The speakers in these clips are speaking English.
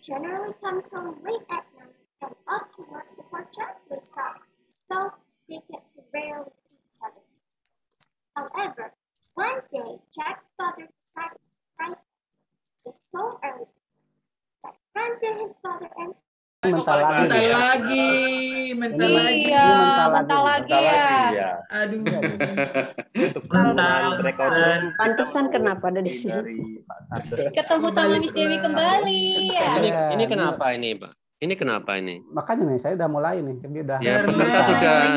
generally comes home late at night and off to work before Jack wakes up, so they get to rarely see each other. However, one day Jack's father decided to surprise him so early that ran to his father and Mental lagi. Mental lagi, mental lagi. Iya, mental mental lagi. lagi ya. ya. Aduh. Untuk penggunaan break out room, Pantesan kenapa ada di sini. dari Pak Sardo. Ketemu sama Miss Dewi kembali. Ya. Ini kenapa ini, Pak? Ini kenapa ini? Makanya nih, saya udah mulai nih. Tapi udah. Ya, peserta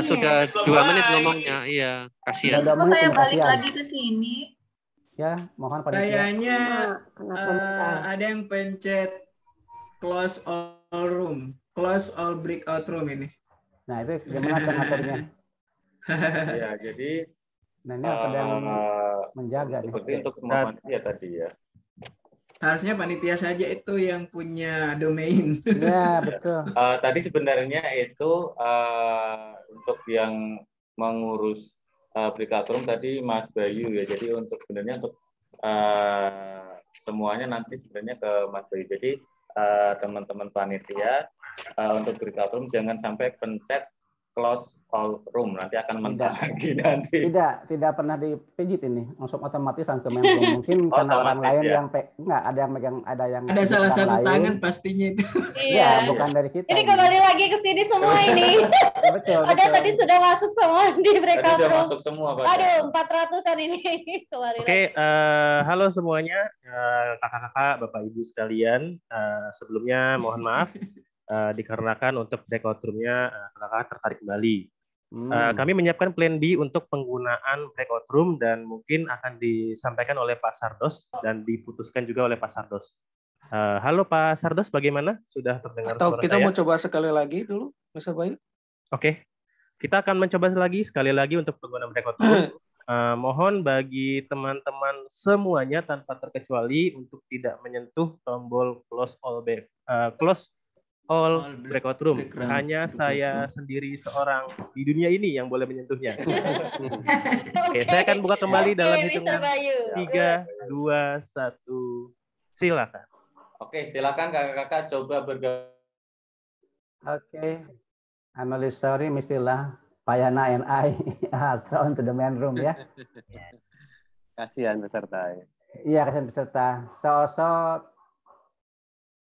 sudah 2 menit ngomongnya. Iya, kasihan. Udah Kok saya balik kasihan. lagi ke sini? Ya, mohon panitia. Kayaknya Kenapa mental? ada yang pencet close all room, close all breakout room ini. Nah, itu gimana ngaturnya? Ya, jadi Nah, ini harus ada yang menjaga nih. seperti untuk semua panitia tadi ya. Harusnya panitia saja itu yang punya domain. Ya, betul. Tadi sebenarnya itu untuk yang mengurus breakout room tadi Mas Bayu ya. Jadi untuk sebenarnya untuk semuanya nanti sebenarnya ke Mas Bayu. Jadi teman-teman panitia untuk breakout room jangan sampai pencet close all room, nanti akan mental lagi nanti. Tidak pernah dipijit ini, langsung otomatis langsung main room. Mungkin karena orang lain ya? yang enggak ada yang megang, ada yang Ada salah satu lain. tangan pastinya itu. Iya, bukan dari kita. Ini kembali lagi ke sini semua ini. Betul. Ada tadi sudah masuk semua di Tadi breakout udah room. masuk semua, Pak. Aduh, 400-an ini kembali Oke, lagi. halo semuanya, kakak-kakak, bapak ibu sekalian. Sebelumnya mohon maaf dikarenakan untuk breakout room-nya kakak-kakak tertarik kembali. Kami menyiapkan plan B untuk penggunaan breakout room dan mungkin akan disampaikan oleh Pak Sardos dan diputuskan juga oleh Pak Sardos. Halo Pak Sardos, bagaimana? Sudah terdengar Atau suara kita saya? mau coba sekali lagi dulu, Mr. Bayu? Oke, kita akan mencoba sekali lagi untuk penggunaan breakout room. Mohon bagi teman-teman semuanya tanpa terkecuali untuk tidak menyentuh tombol close all breakout room. Hanya saya sendiri seorang di dunia ini yang boleh menyentuhnya. Oke, saya akan buka kembali dalam hitungan 3, 2, 1. Silakan. Oke, silakan kakak-kakak coba bergabung. Oke. I'm really sorry, Mistilah. Payana and I are thrown to the main room ya. Kasihan peserta. Iya, kasihan peserta. So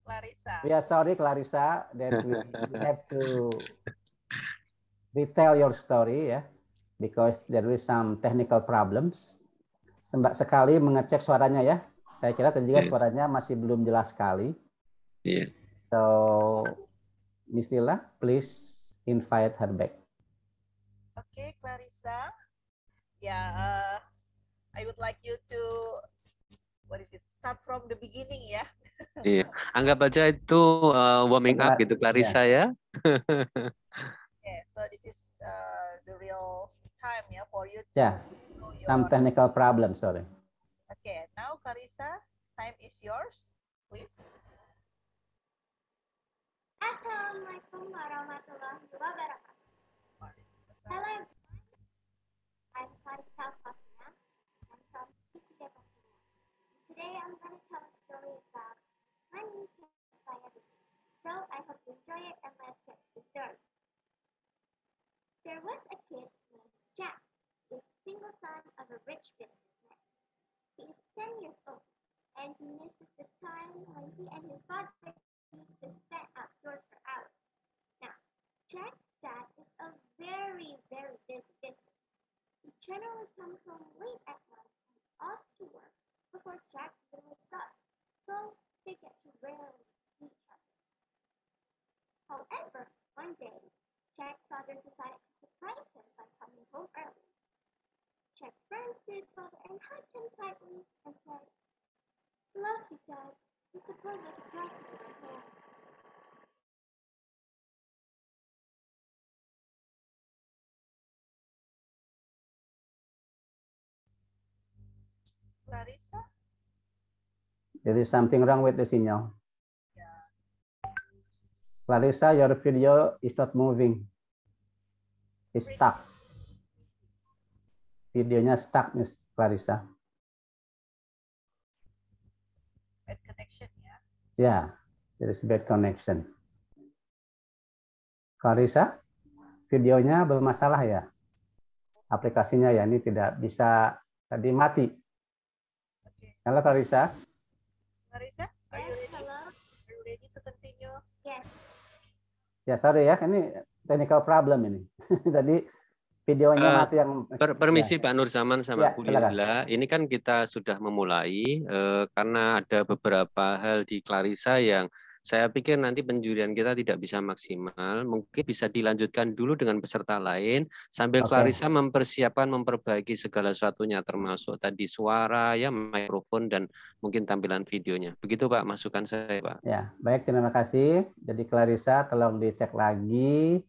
Clarissa. we are sorry, Clarissa, that we have to retell your story ya, because there is some technical problems. Sekali mengecek suaranya ya. Saya kira tadi juga suaranya masih belum jelas sekali. Iya. So, Miss Lila, please invite her back. Oke, Clarissa. Ya, I would like you to start from the beginning ya. Iya. Anggap aja itu warming up gitu, Clarissa ya. Okay, so this is the real time ya for you to know your... Some technical problem, sorry. Okay, now Clarissa, time is yours, please. Assalamualaikum warahmatullahi wabarakatuh. Hello everyone. I'm Clarissa Fatina. I'm from Indonesia. Today I'm going to tell a story about money can't buy everything. So I hope you enjoy it and let's get to the story. There was a kid named Jack, the single son of a rich businessman. He is 10 years old and he misses the time when he and his father used to spend outdoors for hours. Now, Jack's dad is a very, very busy businessman. He generally comes home late at night and off to work before Jack even wakes up, so they get to rarely see each other. However, one day, Jack's father decided to surprise him by coming home early. Jack runs to his father and hugged him tightly and said, "Love you, Dad. It's a pleasure to cross you at home." Clarissa? There is something wrong with the signal. Clarissa, your video is not moving. It's stuck. Videonya stuck, Miss Clarissa. Bad connection ya. Ya. There is bad connection. Clarissa, videonya bermasalah ya? Aplikasinya ya, ini tidak bisa, tadi mati. Halo Clarissa. Clarissa, are you ready? Hello. Are you ready to continue? Yes. Ya, sorry ya, ini technical problem ini. Tadi videonya mati yang... Permisi ya. Pak Nur Zaman sama Ya, Bu silakan. Lila. Ini kan kita sudah memulai karena ada beberapa hal di Clarissa yang saya pikir nanti penjurian kita tidak bisa maksimal. Mungkin bisa dilanjutkan dulu dengan peserta lain sambil Clarissa mempersiapkan, memperbaiki segala sesuatunya termasuk tadi suara, ya, mikrofon dan mungkin tampilan videonya. Begitu Pak masukan saya Pak. Ya, baik, terima kasih. Jadi Clarissa tolong dicek lagi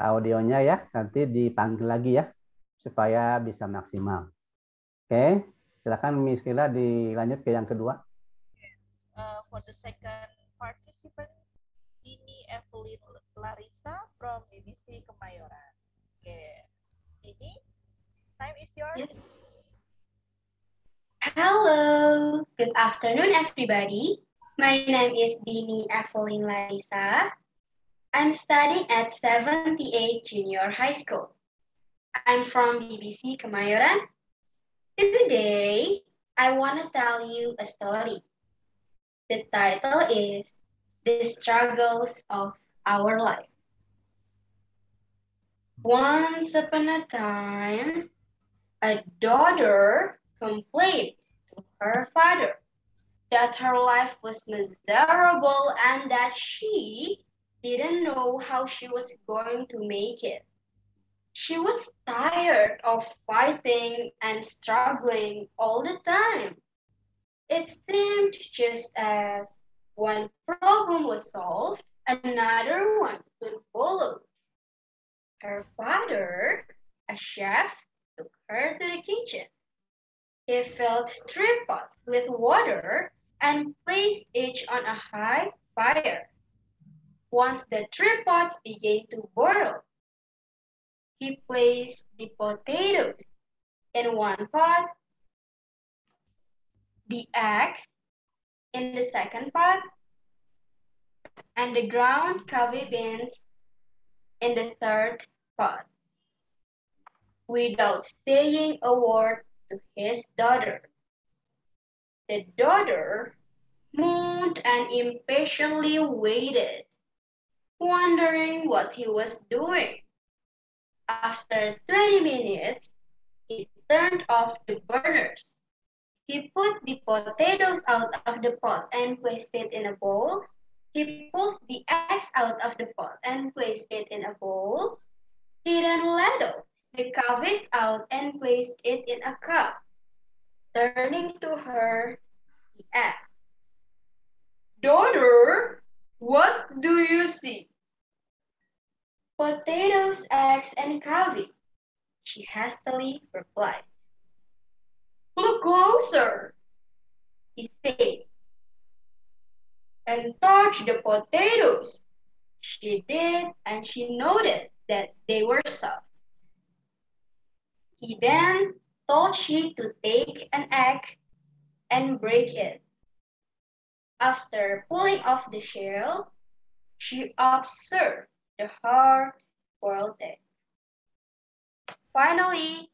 audionya ya, nanti dipanggil lagi ya supaya bisa maksimal. Oke, silakan Miss Lila dilanjut ke yang kedua. For the second participant, Dini Evelyn Larissa from BBC Kemayoran. Okay, Dini, time is yours. Hello, good afternoon everybody. My name is Dini Evelyn Larissa. I'm studying at 78 Junior High School. I'm from BBC Kemayoran. Today, I want to tell you a story. The title is The Struggles of Our Life. Once upon a time, a daughter complained to her father that her life was miserable and that she didn't know how she was going to make it. She was tired of fighting and struggling all the time. It seemed just as one problem was solved, another one soon followed. Her father, a chef, took her to the kitchen. He filled 3 pots with water and placed each on a high fire. Once the 3 pots began to boil, he placed the potatoes in one pot, the eggs in the second pot, and the ground coffee beans in the third pot. Without saying a word to his daughter, the daughter moaned and impatiently waited, wondering what he was doing. After 20 minutes, he turned off the burners. He put the potatoes out of the pot and placed it in a bowl. He pulled the eggs out of the pot and placed it in a bowl. He then ladled the coffee out and placed it in a cup. Turning to her, he asked, "Daughter, what do you see?" "Potatoes, eggs, and coffee," she hastily replied. "Look closer," he said, "and touch the potatoes." She did, and she noted that they were soft. He then told she to take an egg and break it. After pulling off the shell, she observed the hard-boiled egg. Finally,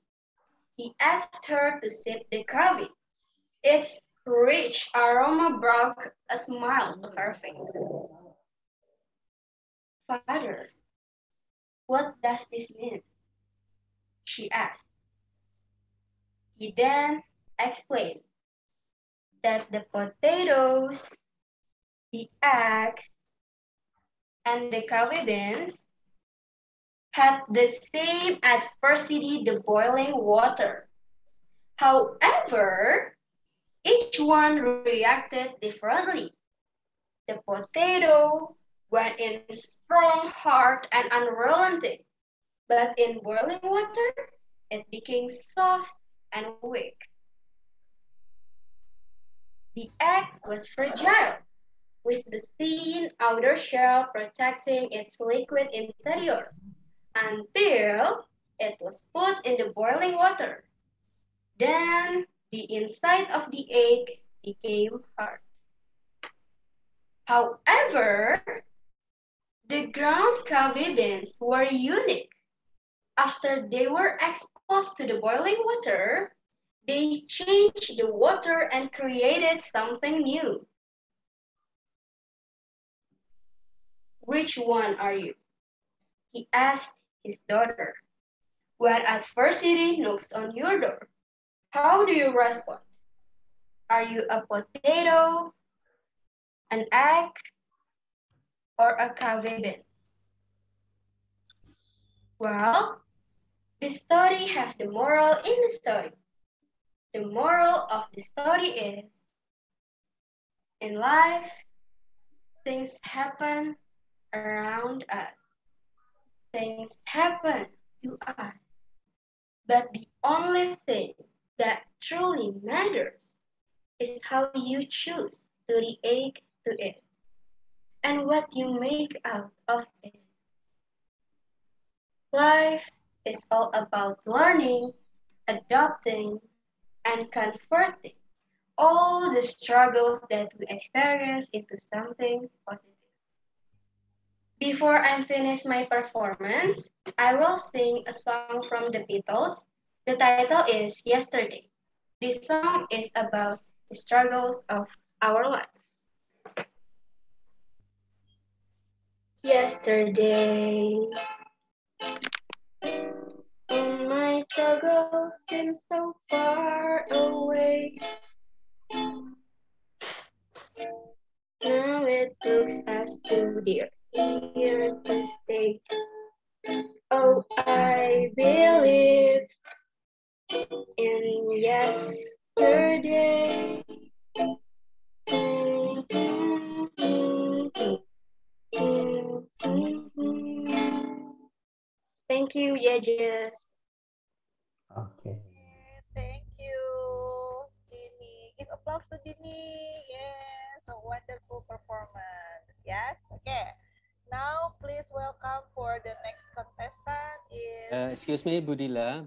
he asked her to sip the coffee. Its rich aroma brought a smile to her face. "Father, what does this mean?" she asked. He then explained that the potatoes, the eggs, and the coffee beans had the same adversity, the boiling water. However, each one reacted differently. The potato went in strong, hard, and unrelenting, but in boiling water, it became soft and weak. The egg was fragile, with the thin outer shell protecting its liquid interior, until it was put in the boiling water. Then the inside of the egg became hard. However, the ground cavity bins were unique. After they were exposed to the boiling water, they changed the water and created something new. Which one are you? He asked his daughter. When adversity knocks on your door, how do you respond? Are you a potato, an egg, or a cavity bean? Well, the story has the moral in the story. The moral of the story is, in life, things happen around us. Things happen to us. But the only thing that truly matters is how you choose to react to it and what you make out of it. Life is all about learning, adopting, and converting all the struggles that we experience into something positive. Before I finish my performance, I will sing a song from the Beatles. The title is Yesterday. This song is about the struggles of our life. Yesterday, and my struggles seem so far away. Now it looks as though they're here to stay. Oh, I believe in yesterday. Thank you, judges. Okay. Thank you, Dini. Give applause to Dini. Yes, a wonderful performance. Yes, okay. Now, please welcome for the next contestant is. Excuse me, Bulila.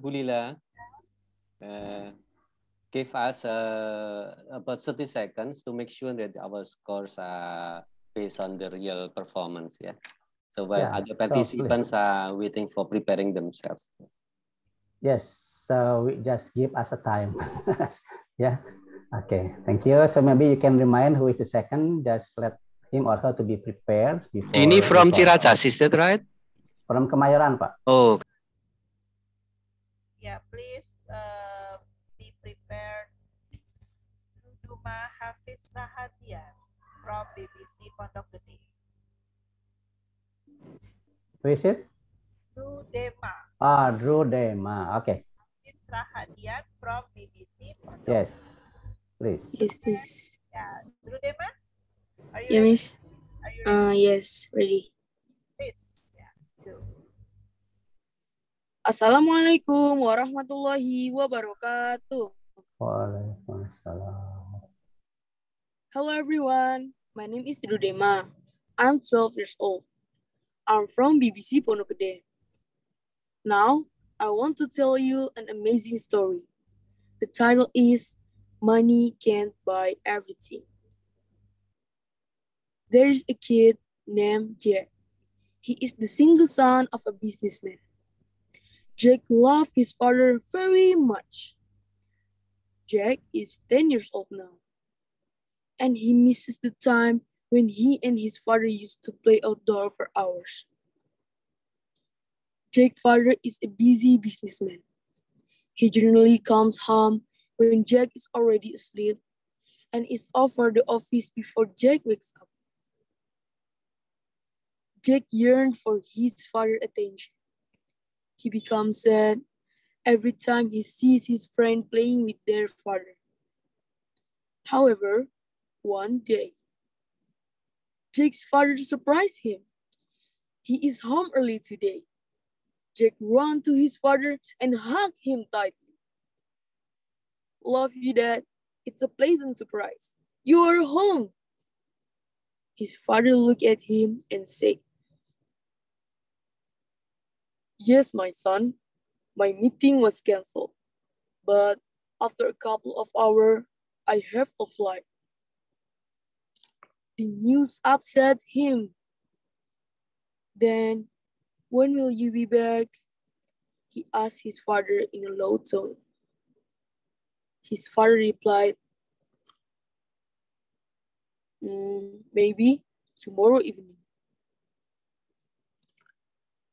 Give us about 30 seconds to make sure that our scores are based on the real performance. Yeah. So while other participants are waiting for preparing themselves. Yes. So we just give us a time. Yeah. Okay. Thank you. So maybe you can remind who is the second. Just let him or her to be prepared. Dini from Ciracas, is that right? From Kemayoran, Pak. Oh. Yeah, please be prepared. Duma Hafiz Sahadian from BBC Pondok Gede. Who is it? Drudema. Drudema. Okay. Hafiz Sahadian from BBC Pondok. Yes. Please. Yes, please. Yeah, Drudema. Are you Yeah, ready? miss. Yes, ready. Please. Yeah, go. Assalamualaikum warahmatullahi wabarakatuh. Waalaikumsalam. Hello everyone, my name is Drudema. I'm 12 years old. I'm from BBC Pondok Gede. Now, I want to tell you an amazing story. The title is Money Can't Buy Everything. There is a kid named Jack. He is the single son of a businessman. Jack loved his father very much. Jack is 10 years old now, and he misses the time when he and his father used to play outdoor for hours. Jack's father is a busy businessman. He generally comes home when Jack is already asleep and is off for the office before Jack wakes up. Jack yearned for his father's attention. He becomes sad every time he sees his friend playing with their father. However, one day, Jack's father surprised him. He is home early today. Jack ran to his father and hugged him tightly. Love you, Dad. It's a pleasant surprise. You are home. His father looked at him and said, Yes, my son. My meeting was canceled. But after a couple of hours, I have a flight. The news upset him. Then, when will you be back? He asked his father in a low tone. His father replied, maybe tomorrow evening.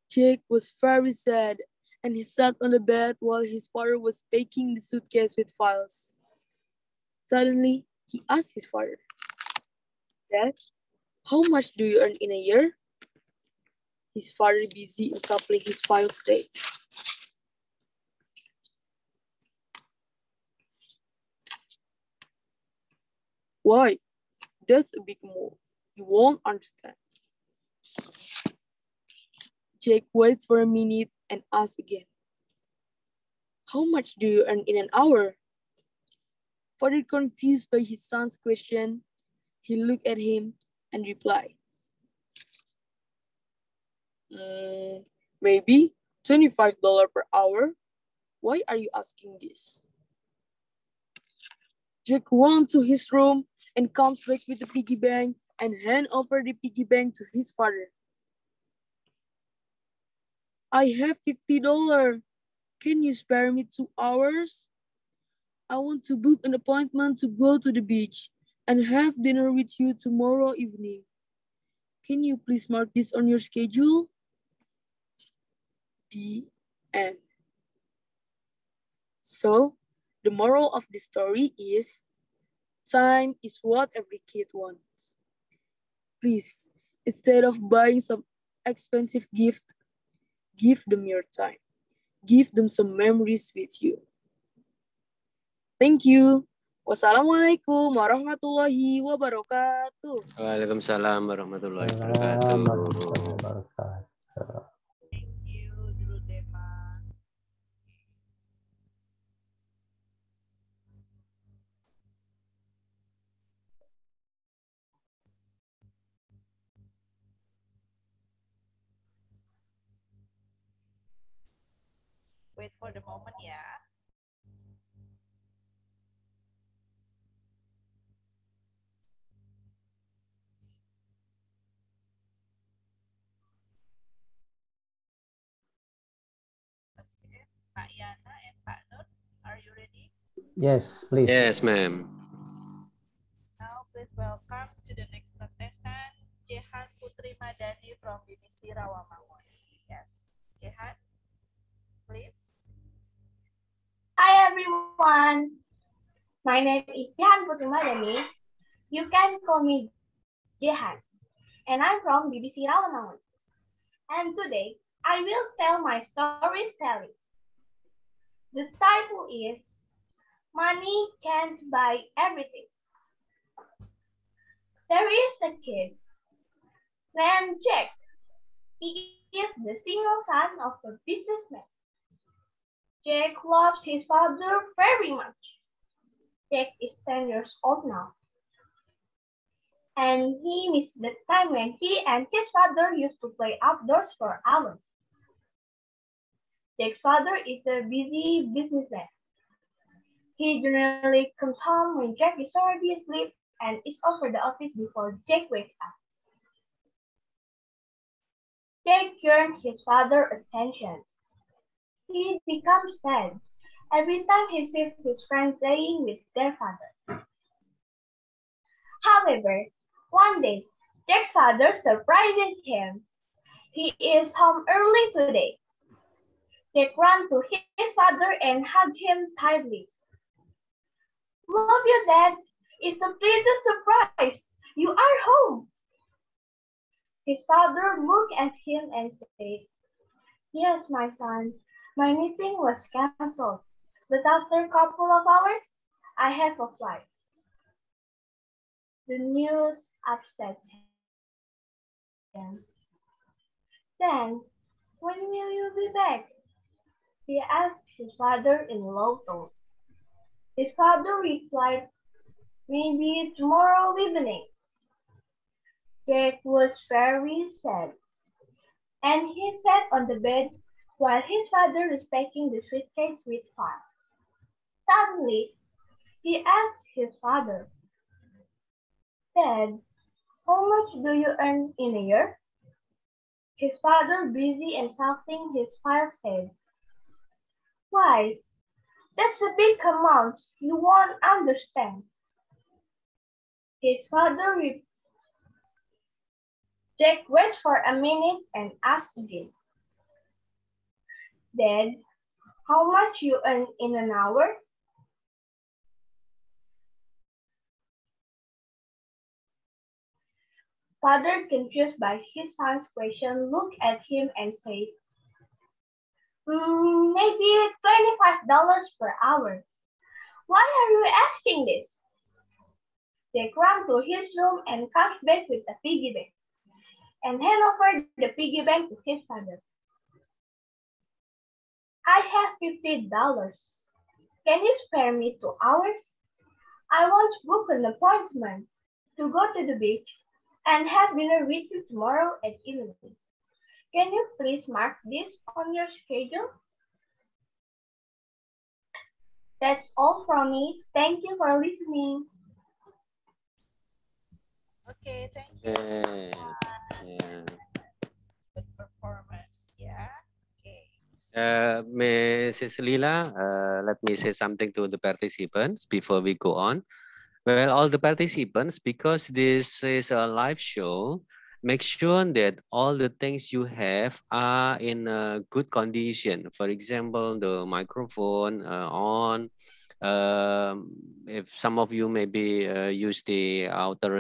Jake was very sad, and he sat on the bed while his father was packing the suitcase with files. Suddenly, he asked his father, Dad, how much do you earn in a year? His father, busy in shuffling his files, said, Why? That's a big move. You won't understand. Jake waits for a minute and asks again, How much do you earn in an hour? Father, confused by his son's question, he looked at him and replied, maybe $25 per hour. Why are you asking this? Jake runs to his room and comes back with the piggy bank and hand over the piggy bank to his father. I have $50. Can you spare me 2 hours? I want to book an appointment to go to the beach and have dinner with you tomorrow evening. Can you please mark this on your schedule? The end. So, the moral of the story is, time is what every kid wants. Please, instead of buying some expensive gift, give them your time. Give them some memories with you. Thank you. Wassalamualaikum warahmatullahi wabarakatuh. Waalaikumsalam warahmatullahi wabarakatuh. Thank you, Dulu Tema. Wait for the moment ya. Okay. Pak Yana and Pak Nur, are you ready? Yes, please. Yes, ma'am. Now please welcome to the next contestant, Jehan Putri Madani from BBC Rawamangun. Yes, Jehan, please. Hi everyone. My name is Jehan Putri Madani. You can call me Jehan, and I'm from BBC Rawamangun. And today I will tell my storytelling. The title is Money Can't Buy Everything. There is a kid named Jack. He is the single son of a businessman. Jack loves his father very much. Jack is 10 years old now. And he misses the time when he and his father used to play outdoors for hours. Jack's father is a busy businessman. He generally comes home when Jack is already asleep and is over the office before Jack wakes up. Jack yearns his father's attention. He becomes sad every time he sees his friends playing with their father. However, one day, Jack's father surprises him. He is home early today. Jack runs to his father and hugs him tightly. Love you, Dad. It's a pleasant surprise. You are home. His father looked at him and said, Yes, my son. My meeting was cancelled, but after a couple of hours, I have a flight. The news upset him. Then, when will you be back? He asked his father in a low tone. His father replied, Maybe tomorrow evening. Jack was very sad, and he sat on the bed while his father was packing the suitcase with files. Suddenly, he asked his father, Dad, How much do you earn in a year? His father, busy and shuffling his file, said, Why, that's a big amount. You won't understand. His father Jack waited for a minute and asked again, Dad, how much you earn in an hour? Father, confused by his son's question, looked at him and said, maybe $25 per hour. Why are you asking this? Jack ran to his room and comes back with a piggy bank and hand over the piggy bank to his father. I have $50. Can you spare me 2 hours? I want to book an appointment to go to the beach and have dinner with you tomorrow at 11. Can you please mark this on your schedule? That's all from me. Thank you for listening. Okay, thank you. Yeah. Good performance, yeah. Okay. Mrs. Lila, let me say something to the participants before we go on. Well, all the participants, because this is a live show, make sure that all the things you have are in a good condition. For example, the microphone on. If some of you maybe use the outer,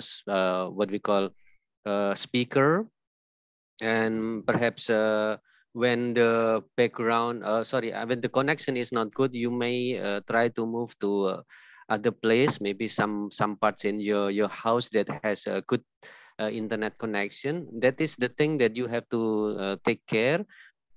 what we call speaker, and perhaps when the background, when the connection is not good, you may try to move to other place, maybe some parts in your house that has a good internet connection. That is the thing that you have to take care,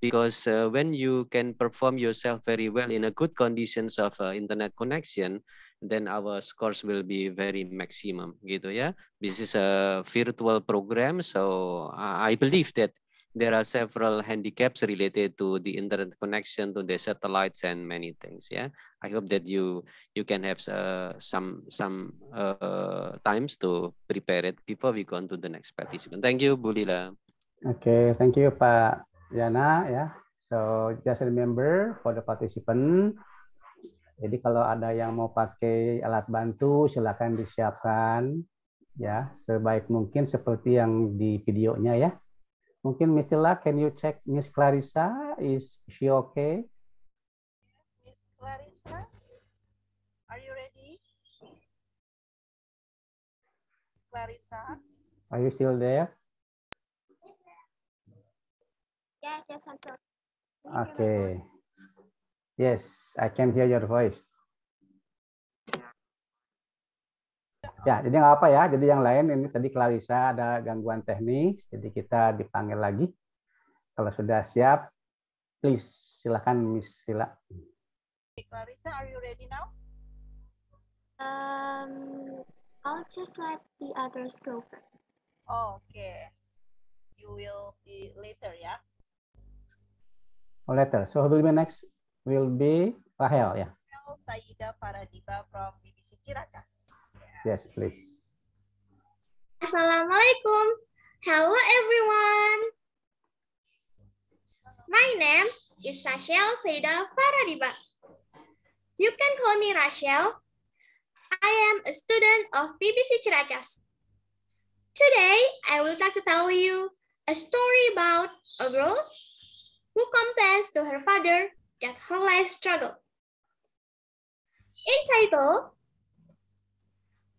because when you can perform yourself very well in a good conditions of internet connection, then our scores will be very maximum gitu ya. This is a virtual program, so I believe that there are several handicaps related to the internet connection, to the satellites, and many things. Yeah, I hope that you can have some times to prepare it before we go on to the next participant. Thank you, Bu Lila. Okay, thank you, Pak Yana. Ya, so just remember for the participant. Jadi kalau ada yang mau pakai alat bantu, silakan disiapkan ya sebaik mungkin seperti yang di videonya ya. Mungkin Miss Tila, can you check Miss Clarissa? Is she okay? Miss Clarissa, are you ready? Miss Clarissa? Are you still there? Yes, I'm sorry. Okay. Yes, I can hear your voice. Ya, jadi nggak apa ya. Jadi yang lain ini tadi Clarissa ada gangguan teknis, jadi kita dipanggil lagi. Kalau sudah siap, please silakan Miss Sila. Okay, Clarissa, are you ready now? I'll just let the others go first. Oh, okay. You will be later, yeah? Oh, later. So who will be next? Will be Rahel, ya. Saida Faradiba from BBC Ciracas. Yes, please. Assalamualaikum. Hello, everyone. My name is Rachel Saida Faradiba. You can call me Rachel. I am a student of BBC Ciracas. Today, I will like to tell you a story about a girl who complains to her father that her life struggle. Entitled,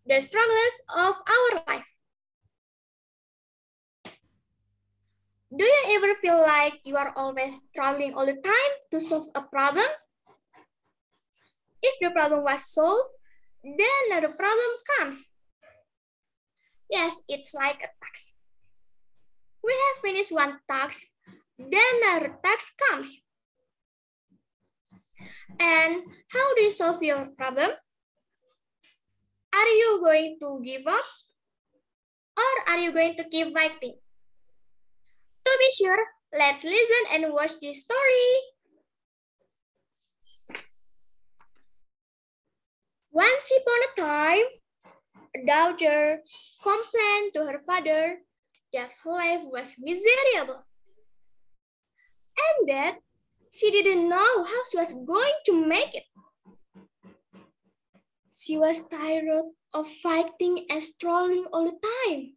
The Struggles of Our Life. Do you ever feel like you are always struggling all the time to solve a problem? If the problem was solved, then another problem comes. Yes, it's like a task. We have finished one task, then another task comes. And how do you solve your problem? Are you going to give up? Or are you going to keep fighting? To be sure, let's listen and watch this story. Once upon a time, daughter complained to her father that her life was miserable and that she didn't know how she was going to make it. She was tired of fighting and struggling all the time.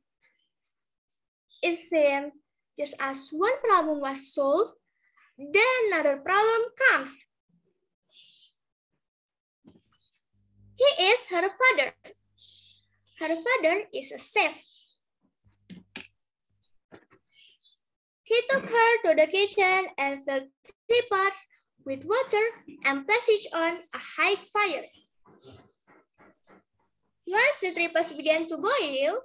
It seemed just as one problem was solved, then another problem comes. He is her father. Her father is a chef. He took her to the kitchen and filled 3 pots with water and placed it on a high fire. Once the 3 pots began to boil,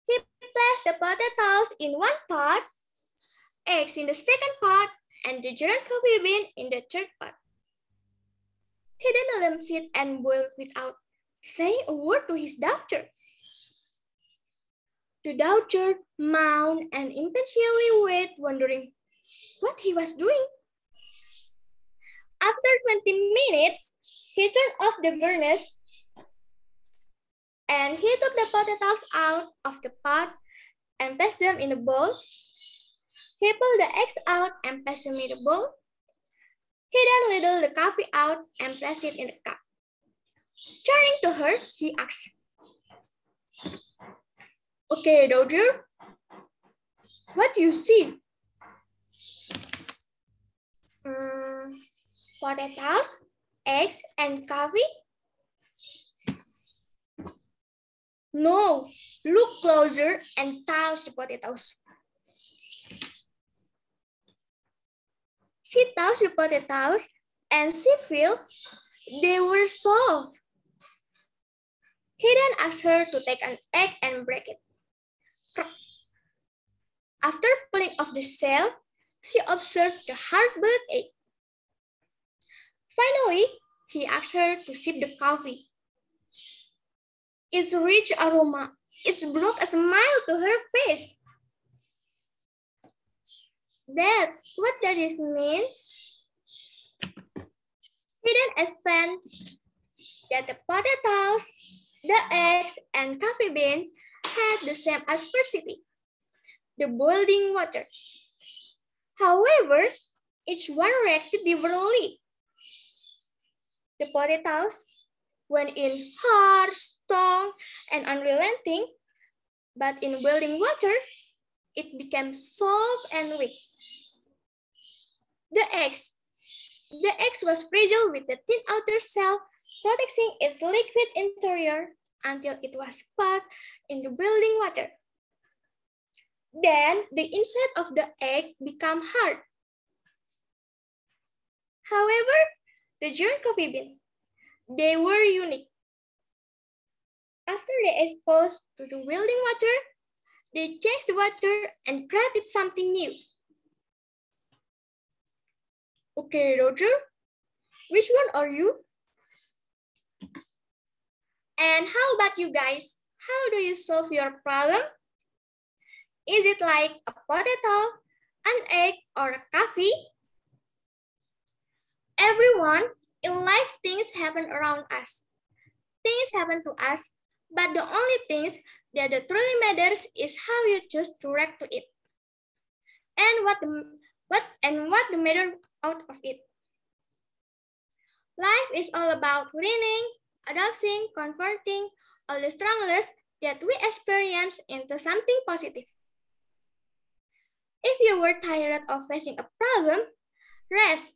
he placed the potatoes in one pot, eggs in the second pot, and the ground coffee bean in the third pot. He then let them sit and boil without saying a word to his daughter. The daughter moaned and impatiently waited, wondering what he was doing. After 20 minutes, he turned off the furnace and he took the potatoes out of the pot and placed them in a bowl. He pulled the eggs out and placed them in the bowl. He then ladled the coffee out and placed it in the cup. Turning to her, he asked, "Okay, daughter, what do you see?" Potatoes, eggs, and coffee? No, look closer and touch the potatoes. She touched the potatoes and she felt they were soft. He then asked her to take an egg and break it. After pulling off the shell, she observed the hard-boiled egg. Finally, he asked her to sip the coffee. Its rich aroma, it brought a smile to her face. "Dad, what does this mean?" He then explained that the potatoes, the eggs, and coffee bean had the same asperity, the boiling water. However, each one reacted differently. The potatoes went in hard, strong, and unrelenting, but in boiling water, it became soft and weak. The eggs was fragile with the thin outer shell protecting its liquid interior until it was put in the boiling water. Then the inside of the egg became hard. However, the giant coffee bean, they were unique. After they exposed to the boiling water, they changed the water and created something new. Okay, Roger, which one are you? And how about you guys? How do you solve your problem? Is it like a potato, an egg, or a coffee? Everyone, in life, things happen around us. Things happen to us, but the only things that truly matters is how you choose to react to it, and what the matter out of it. Life is all about learning, adapting, converting all the struggles that we experience into something positive. If you were tired of facing a problem, rest,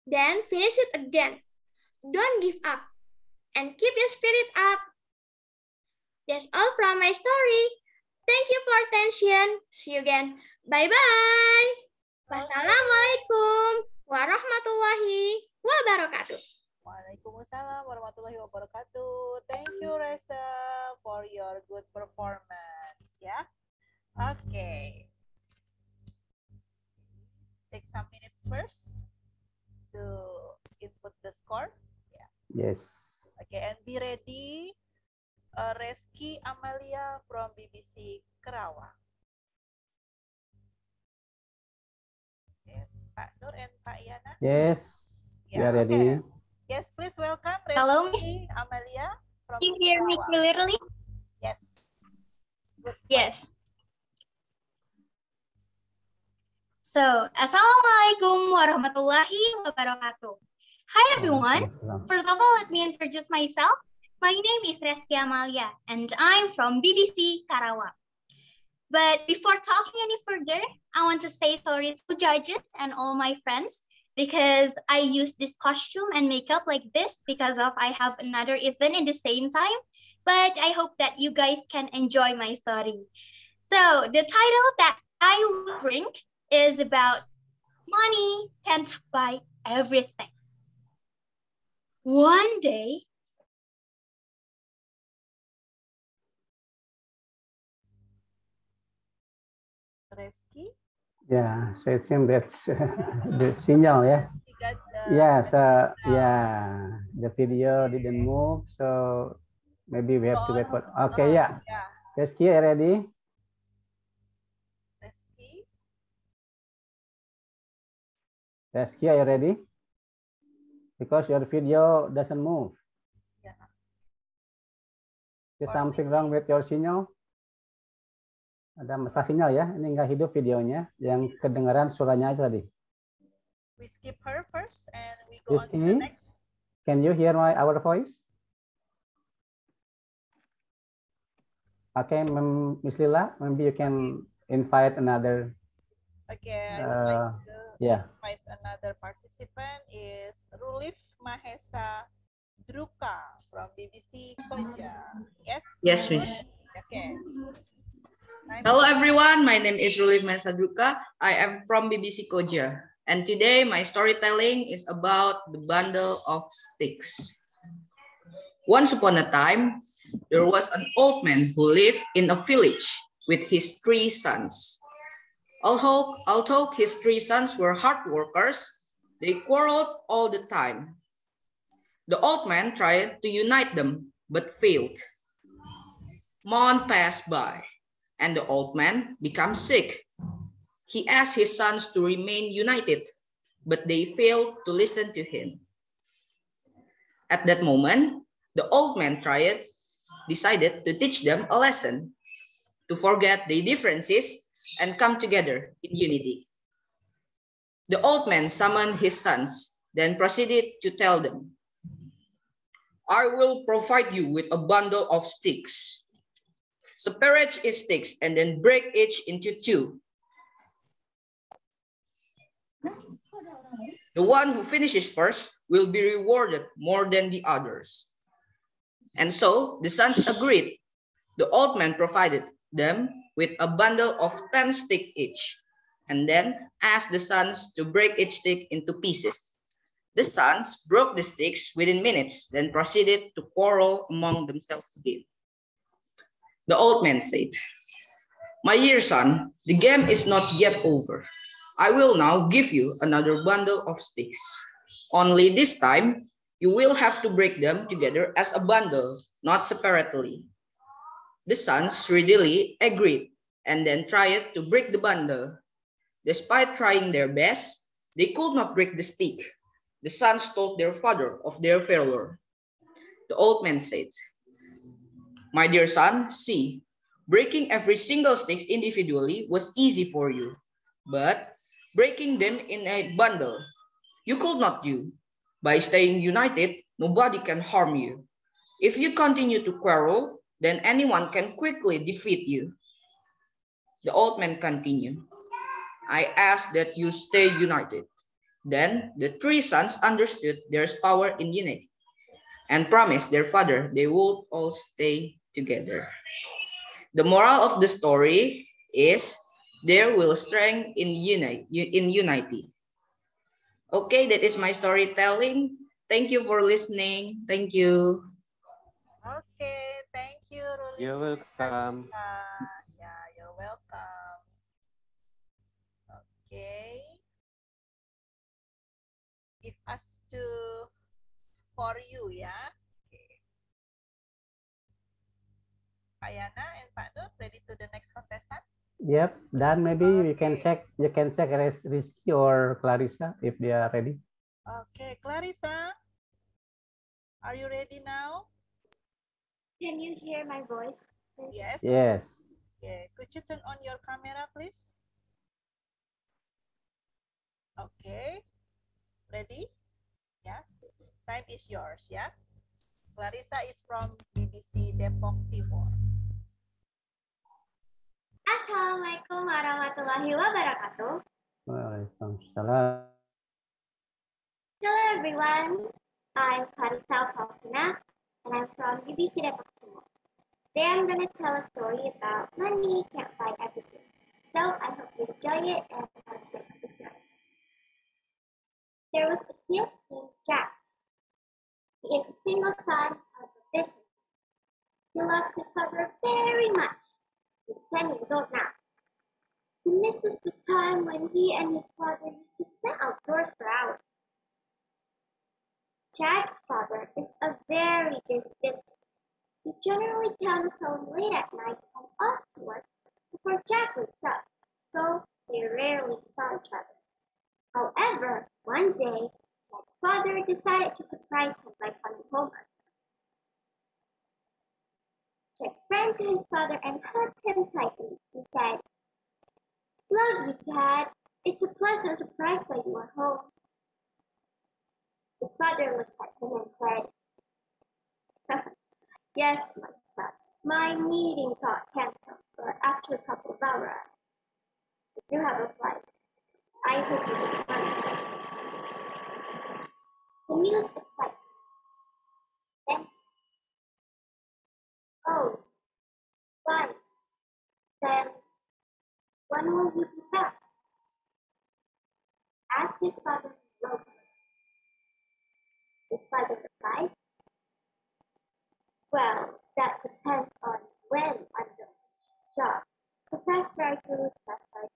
then finish it again. Don't give up, and keep your spirit up. That's all from my story. Thank you for attention. See you again. Bye-bye. Wassalamualaikum warahmatullahi wabarakatuh. Waalaikumsalam warahmatullahi wabarakatuh. Thank you, Reza, for your good performance. Ya, okay. Take some minutes first to input the score. Yeah. Yes. Okay, and be ready. Reski Amalia from BBC Kerawang. Okay, Pak Nur and Pak Yana. Yes. We are ready. Okay. Yes, please welcome Hello, Miss. Amalia from You hear me Sarawak. clearly? Yes. Good. Yes. So, Assalamualaikum warahmatullahi wabarakatuh. Hi everyone. First of all, let me introduce myself. My name is Reski Amalia and I'm from BBC Karawang. But before talking any further, I want to say sorry to judges and all my friends because I use this costume and makeup like this because of I have another event in the same time. But I hope that you guys can enjoy my story. So the title that I will bring is about money can't buy everything. One day, Reski. Yeah, so it seems that's the signal, yeah. Yes, yeah, the video didn't move, so maybe we have to wait for. Okay, yeah. Reski, are you ready? Reski. Reski, are you ready? Because your video doesn't move. Yeah. Is something wrong with your signal? Ada masalah sinyal ya, ini nggak hidup videonya, yang kedengaran suaranya aja tadi. We skip her first and we go on to the next. Can you hear our voice? Okay, Miss Lila, maybe you can invite another. Okay, I would like to invite another participant is Rulif Mahesa Druka from BBC Koja. Yes? Yes, Miss. Okay. Hello everyone, my name is Rulif Mesadruka. I am from BBC Koja. And today my storytelling is about the bundle of sticks. Once upon a time, there was an old man who lived in a village with his 3 sons. Although his 3 sons were hard workers, they quarreled all the time. The old man tried to unite them, but failed. Months passed by, and the old man became sick. He asked his sons to remain united, but they failed to listen to him. At that moment, the old man decided to teach them a lesson, to forget their differences and come together in unity. The old man summoned his sons, then proceeded to tell them, "I will provide you with a bundle of sticks. Separate each sticks and then break each into 2. The one who finishes first will be rewarded more than the others." And so the sons agreed. The old man provided them with a bundle of 10 sticks each, and then asked the sons to break each stick into pieces. The sons broke the sticks within minutes, then proceeded to quarrel among themselves again. The old man said, "My dear son, the game is not yet over. I will now give you another bundle of sticks. Only this time, you will have to break them together as a bundle, not separately." The sons readily agreed and then tried to break the bundle. Despite trying their best, they could not break the stick. The sons told their father of their failure. The old man said, "My dear son, see, breaking every single stick individually was easy for you, but breaking them in a bundle, you could not do. By staying united, nobody can harm you. If you continue to quarrel, then anyone can quickly defeat you." The old man continued, "I ask that you stay united." Then the 3 sons understood there's power in unity and promised their father they would all stay together. The moral of the story is there will strength in unity. Okay, that is my storytelling. Thank you for listening. Thank you. Okay, thank you, Ruli. You're welcome. Yeah, you're welcome. Okay. Give us to score you, ya. Okay. Pak Yana and Pak Nur, ready to the next contestant? Yep, then maybe you can check Rizky or Clarissa if they are ready. Okay, Clarissa, Are you ready now? Can you hear my voice? Yes. Yes. Okay. Could you turn on your camera, please? Okay. Ready? Yeah. Time is yours, yeah. Clarissa is from BBC Depok Timur. Assalamualaikum warahmatullahi wabarakatuh. Waalaikumsalam. Hello everyone, I'm Clarissa Faulkner and I'm from BBC Depok Timur. Today I'm going to tell a story about money can't buy everything. So I hope you enjoy it and have a great episode. There was a kid named Jack. He is a single son of a business. He loves his father very much. He's 10 years old now. He misses the time when he and his father used to sit outdoors for hours. Jack's father is a very busy business. He generally comes home late at night and off to work before Jack wakes up, so they rarely saw each other. However, one day, Jack's father decided to surprise him by coming home early. Jack ran to his father and hugged him tightly. He said, "Love you, Dad. It's a pleasant surprise that you are home." His father looked at him and said, "Yes, my son. My meeting got canceled after a couple of hours. I do have a flight. I hope you get money." The news excites him. Then, "Oh, fine. Then when will you be back?" asked his father slowly. His father replied, "Well, that depends on when I'm done the job. The faster I do, the faster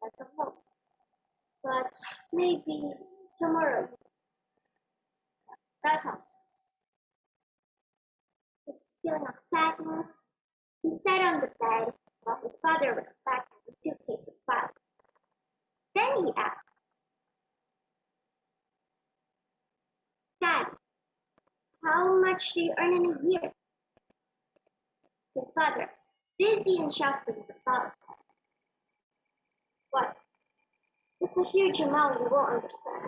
I come home. But maybe tomorrow." That sounds good. With a feeling of sadness, he sat on the bed while his father was packing the suitcase with files. Then he asked, "Dad, how much do you earn in a year?" His father, busy and shuffling the files, said, "What? It's a huge amount you won't understand."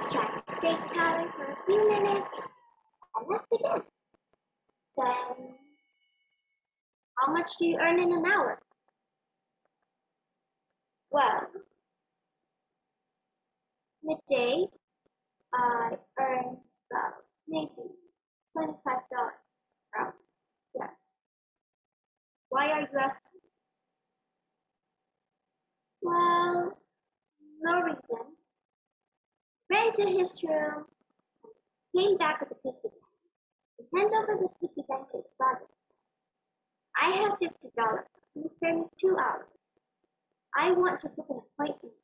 Jack stayed silent for a few minutes and asked again, "Then how much do you earn in an hour?" "Well, midday, I earned about maybe $25 per hour." "Yeah. Why are you asking?" "Well, no reason." Ran to his room, came back with a piggy bank. He handed over the piggy bank to his father. "I have $50. Can you spare me 2 hours? I want to book an appointment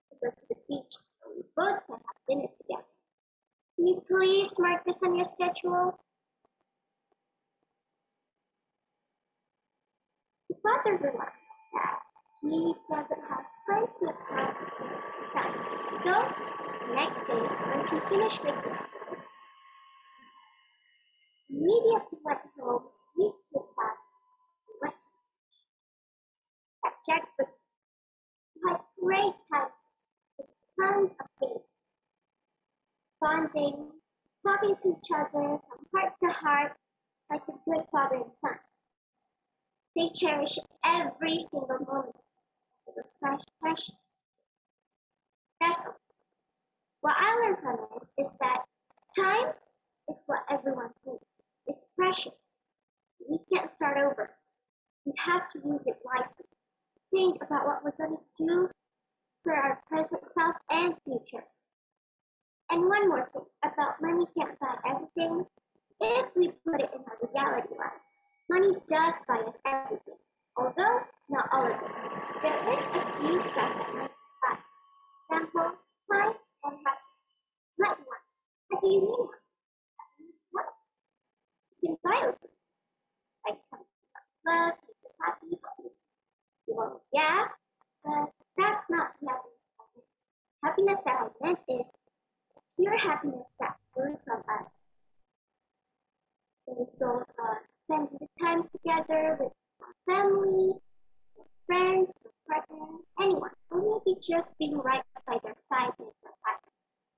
to go to the beach so we both can have dinner together. Can you please mark this on your schedule?" The father realized that he doesn't have plenty of time to think about that. So, the next day, when he finished making dinner, he immediately went home, meets his father, and went to the beach. At Jack's he had great time with tons of things, bonding, talking to each other from heart to heart like a good father and son. They cherished every single moment. It was precious. That's all. What I learned from this is that time is what everyone needs. It's precious. We can't start over. We have to use it wisely. Think about what we're going to do for our present self and future. And one more thing about money can't buy everything. If we put it in our reality life, money does buy us everything, although not all of it. There is a few stuff that money can buy. For example, time and happiness. Not one. What do you mean one? What? You can buy everything. Like love, make us happy. Well, yeah, but that's not the happiness I meant. Happiness that I meant is pure happiness that flows from us. And so, spending the time together with our family, with friends, with partners, anyone, or maybe just being right by their side with their partner.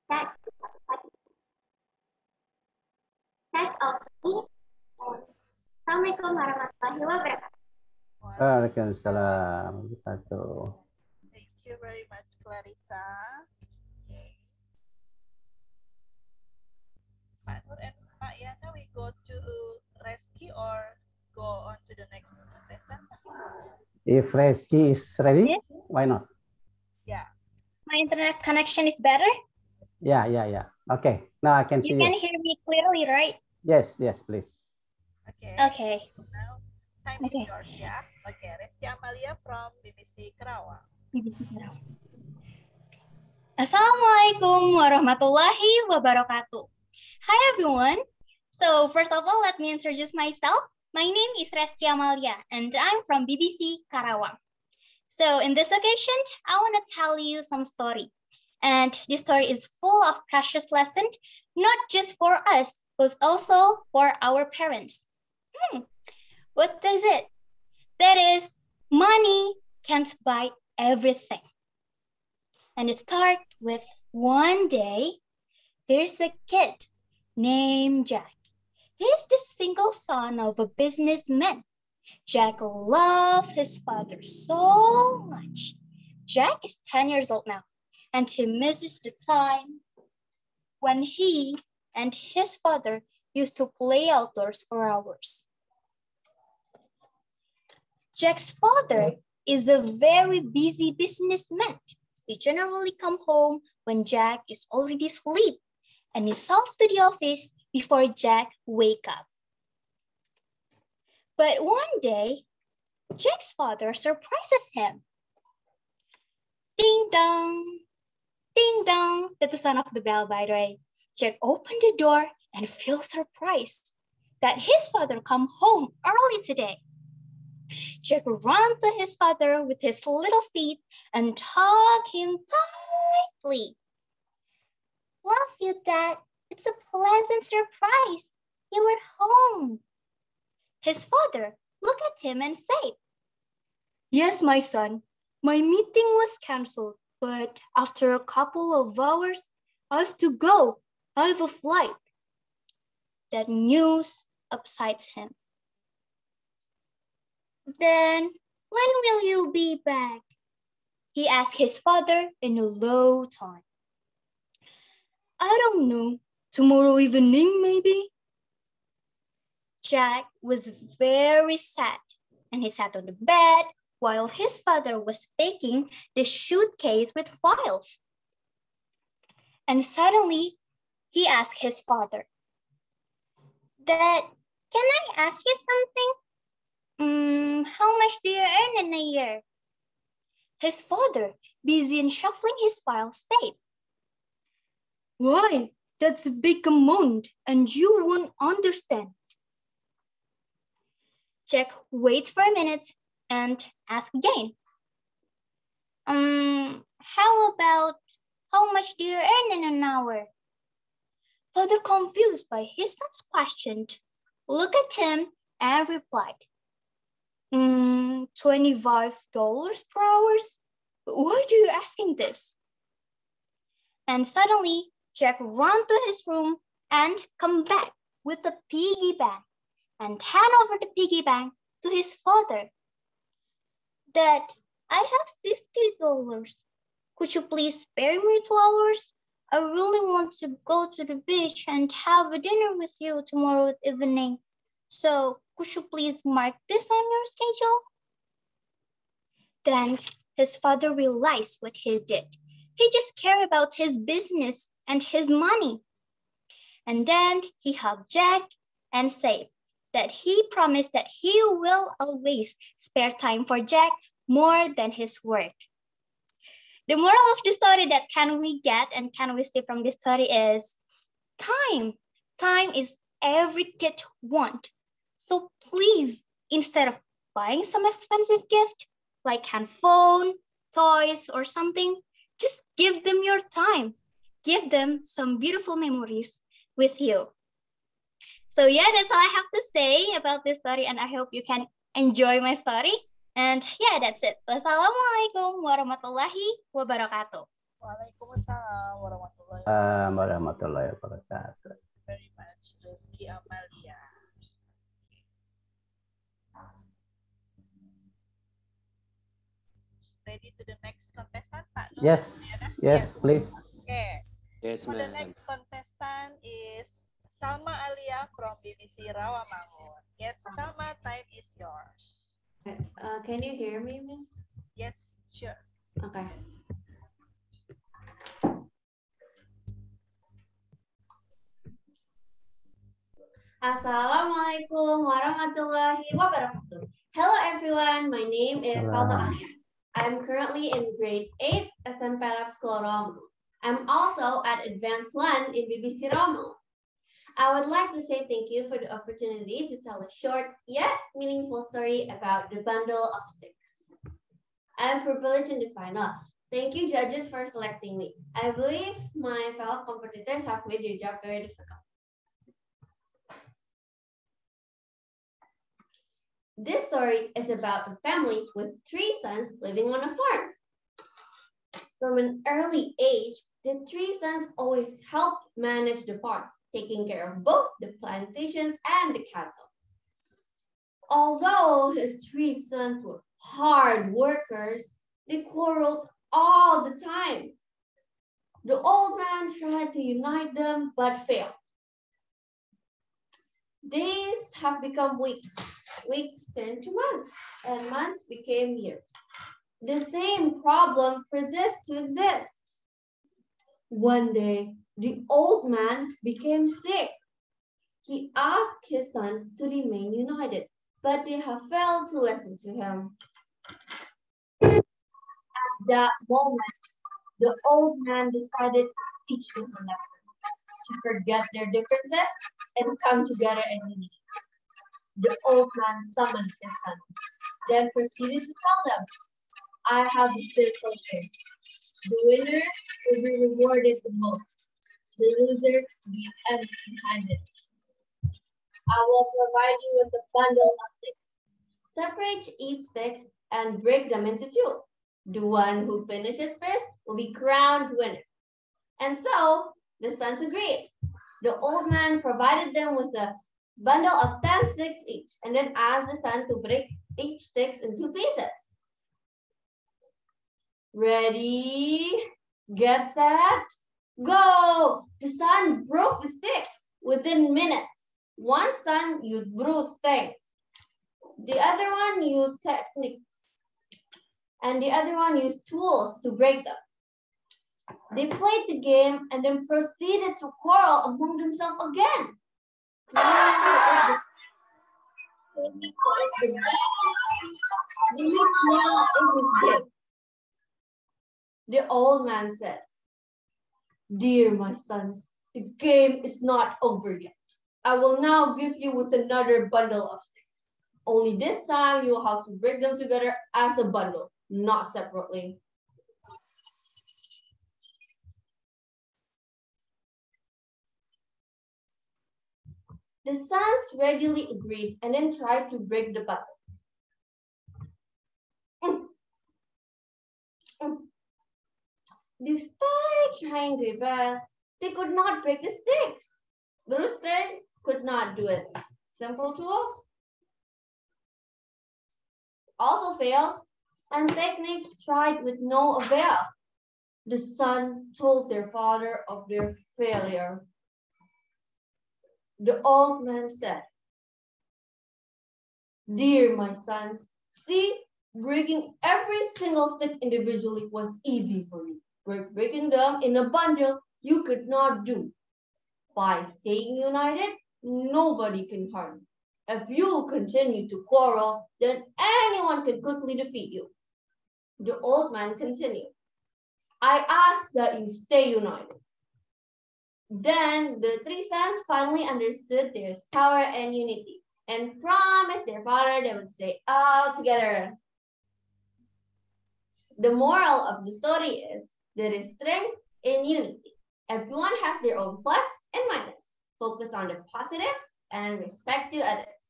That's the type of happiness. That's all for me. And Assalamualaikum warahmatullahi wabarakatuh. Waalaikumsalam. Wabarakatuh. Thank you very much, Clarissa. Okay. Pak Nur and Pak Yana, we go to Reski or go on to the next contestant? If Reski is ready, Yeah. why not? Yeah. My internet connection is better. Yeah. Okay, now I can see You you. can hear me clearly, right? Yes, please. Okay. Okay. Now, time is yours, ya. Okay, Reski Amalia from BBC Kerawang. Assalamualaikum warahmatullahi wabarakatuh. Hi everyone. So first of all, let me introduce myself. My name is Reski Amalia and I'm from BBC Karawang. So in this occasion, I want to tell you some story. And this story is full of precious lessons, not just for us, but also for our parents. What is it? That is, money can't buy everything. And it starts with one day, there's a kid named Jack. He's the single son of a businessman. Jack loved his father so much. Jack is 10 years old now, and he misses the time when he and his father used to play outdoors for hours. Jack's father is a very busy businessman. He generally comes home when Jack is already asleep and is off to the office before Jack wakes up. But one day, Jack's father surprises him. Ding dong, ding dong. That's the sound of the bell, by the way. Jack opened the door and feels surprised that his father come home early today. Jack ran to his father with his little feet and hugged him tightly. Love you, Dad. It's a pleasant surprise. You were home. His father looked at him and said, Yes, my son. My meeting was canceled, but after a couple of hours, I have to go. I have a flight. That news upsets him. Then, when will you be back? He asked his father in a low tone. I don't know. Tomorrow evening, maybe? Jack was very sad, and he sat on the bed while his father was packing the suitcase with files. And suddenly, he asked his father, Dad, can I ask you something? How much do you earn in a year? His father, busy in shuffling his files, said, Why, that's a big amount and you won't understand. Jack waits for a minute and asks again. How about how much do you earn in an hour? Father, confused by his son's question, looked at him and replied, $25 per hour? Why are you asking this? And suddenly, Jack ran to his room and come back with a piggy bank and hand over the piggy bank to his father. Dad, I have $50. Could you please spare me 2 hours? I really want to go to the beach and have a dinner with you tomorrow evening. So could you please mark this on your schedule? Then his father realized what he did. He just cared about his business and his money. And then he hugged Jack and said that he promised that he will always spare time for Jack more than his work. The moral of the story that can we get and can we see from this story is time. Time is every kid want. So please, instead of buying some expensive gift like handphone, toys, or something, just give them your time. give them some beautiful memories with you. So yeah, that's all I have to say about this story, and I hope you can enjoy my story. And yeah, that's it. Wassalamualaikum warahmatullahi wabarakatuh. Waalaikumsalam warahmatullahi Warahmatullahi wabarakatuh. Very much, Rizky Amalia. Ready to the next contestant, Pak Nur? Yes, please. Okay. Yes, So the ma'am. next contestant is Salma Alia from BBC Rawamangun. Yes, Salma, time is yours. Can you hear me, Miss? Yes, sure. Okay. Assalamualaikum warahmatullahi wabarakatuh. Hello everyone, my name is Salma Alia. I'm currently in grade 8 SMP School Romo. I'm also at Advanced 1 in BBC Romo. I would like to say thank you for the opportunity to tell a short yet meaningful story about the bundle of sticks. I'm privileged in the final. Thank you judges for selecting me. I believe my fellow competitors have made your job very difficult. This story is about a family with 3 sons living on a farm. From an early age, the 3 sons always helped manage the farm, taking care of both the plantations and the cattle. Although his 3 sons were hard workers, they quarreled all the time. The old man tried to unite them but failed. Days have become weeks. Weeks turned to months, and months became years. The same problem persists to exist. One day, the old man became sick. He asked his son to remain united, but they have failed to listen to him. At that moment, the old man decided to teach them a lesson, to forget their differences and come together in unity. The old man summoned his son, then proceeded to tell them, I have a simple game. The winner will be rewarded the most. The loser will be empty-handed. I will provide you with a bundle of sticks. Separate each stick and break them into 2. The one who finishes first will be crowned winner. And so the sons agreed. The old man provided them with a bundle of 10 sticks each, and then asked the son to break each stick into pieces. Ready, get set, go! The son broke the sticks within minutes. One son used brute strength. The other one used techniques. And the other one used tools to break them. They played the game and then proceeded to quarrel among themselves again. The old man said, Dear my sons, the game is not over yet. I will now give you with another bundle of sticks. Only this time you will have to break them together as a bundle, not separately. The sons readily agreed and then tried to break the bundle. Despite trying their best, they could not break the sticks. The rooster could not do it. Simple tools also fails, and techniques tried with no avail. The son told their father of their failure. The old man said, Dear my sons, see, breaking every single stick individually was easy for you. Breaking them in a bundle you could not do. By staying united, nobody can harm you. If you continue to quarrel, then anyone can quickly defeat you. The old man continued, I ask that you stay united. Then the 3 sons finally understood their power and unity and promised their father they would stay all together. The moral of the story is there is strength in unity. Everyone has their own plus and minus. Focus on the positive and respect to others.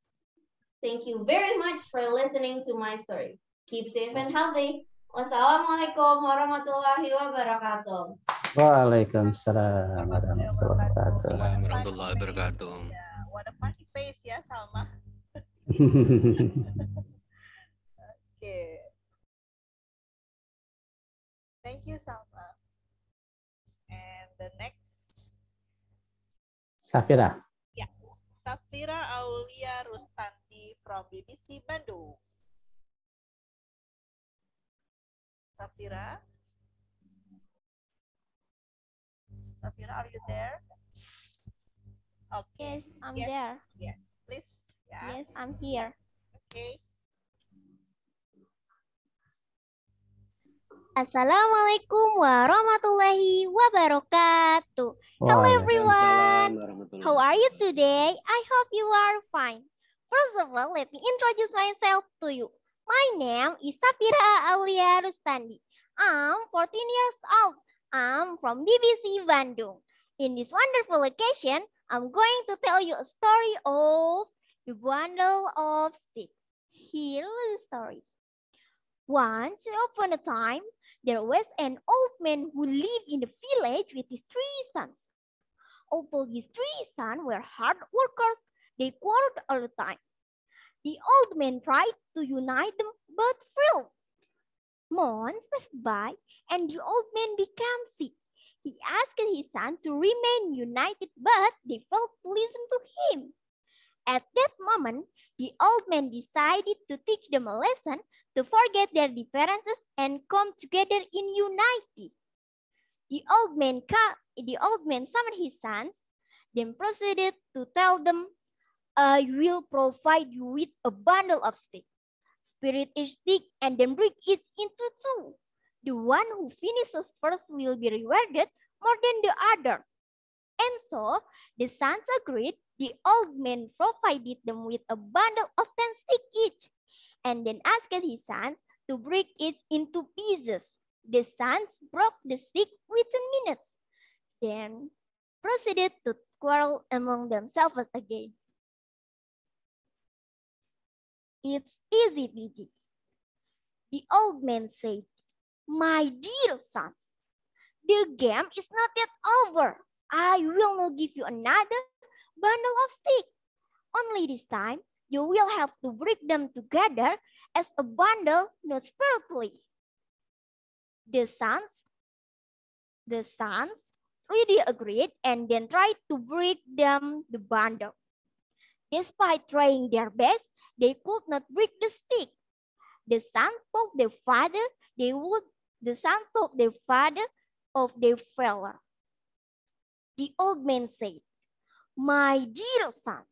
Thank you very much for listening to my story. Keep safe and healthy. Wassalamualaikum warahmatullahi wabarakatuh. Waalaikumsalam warahmatullahi wabarakatuh. Warahmatullahi wabarakatuh. What a funny face ya, Salma. Okay. Thank you, Salma. And the next. Safira. Yeah, Safira Aulia Rustandi from BBC Bandung. Safira? Safira, are you there? Okay. Yes, I'm there. Yes, please. Yeah. Yes, I'm here. Okay. Assalamualaikum warahmatullahi wabarakatuh. Hello everyone. How are you today? I hope you are fine. First of all, let me introduce myself to you. My name is Safira Aulia Rustandi. I'm 14 years old. I'm from BBC Bandung. In this wonderful occasion, I'm going to tell you a story of the bundle of sticks. Here is the story. Once upon a time, there was an old man who lived in the village with his 3 sons. Although his 3 sons were hard workers, they quarreled all the time. The old man tried to unite them but failed. Months passed by and the old man became sick. He asked his son to remain united, but they failed to listen to him. At that moment, the old man decided to teach them a lesson to forget their differences and come together in unity. The old man summoned his sons, then proceeded to tell them, I will provide you with a bundle of sticks. Split each stick and then break it into 2. The one who finishes first will be rewarded more than the others. And so the sons agreed. The old man provided them with a bundle of 10 sticks each, and then asked his sons to break it into pieces. The sons broke the stick within minutes, then proceeded to quarrel among themselves again. It's easy peasy. The old man said, my dear sons, the game is not yet over. I will not give you another bundle of sticks. Only this time, you will have to break them together as a bundle, not separately. The sons really agreed and then tried to break them the bundle. Despite trying their best, they could not break the stick. The son told their father of their failure. The old man said, my dear sons,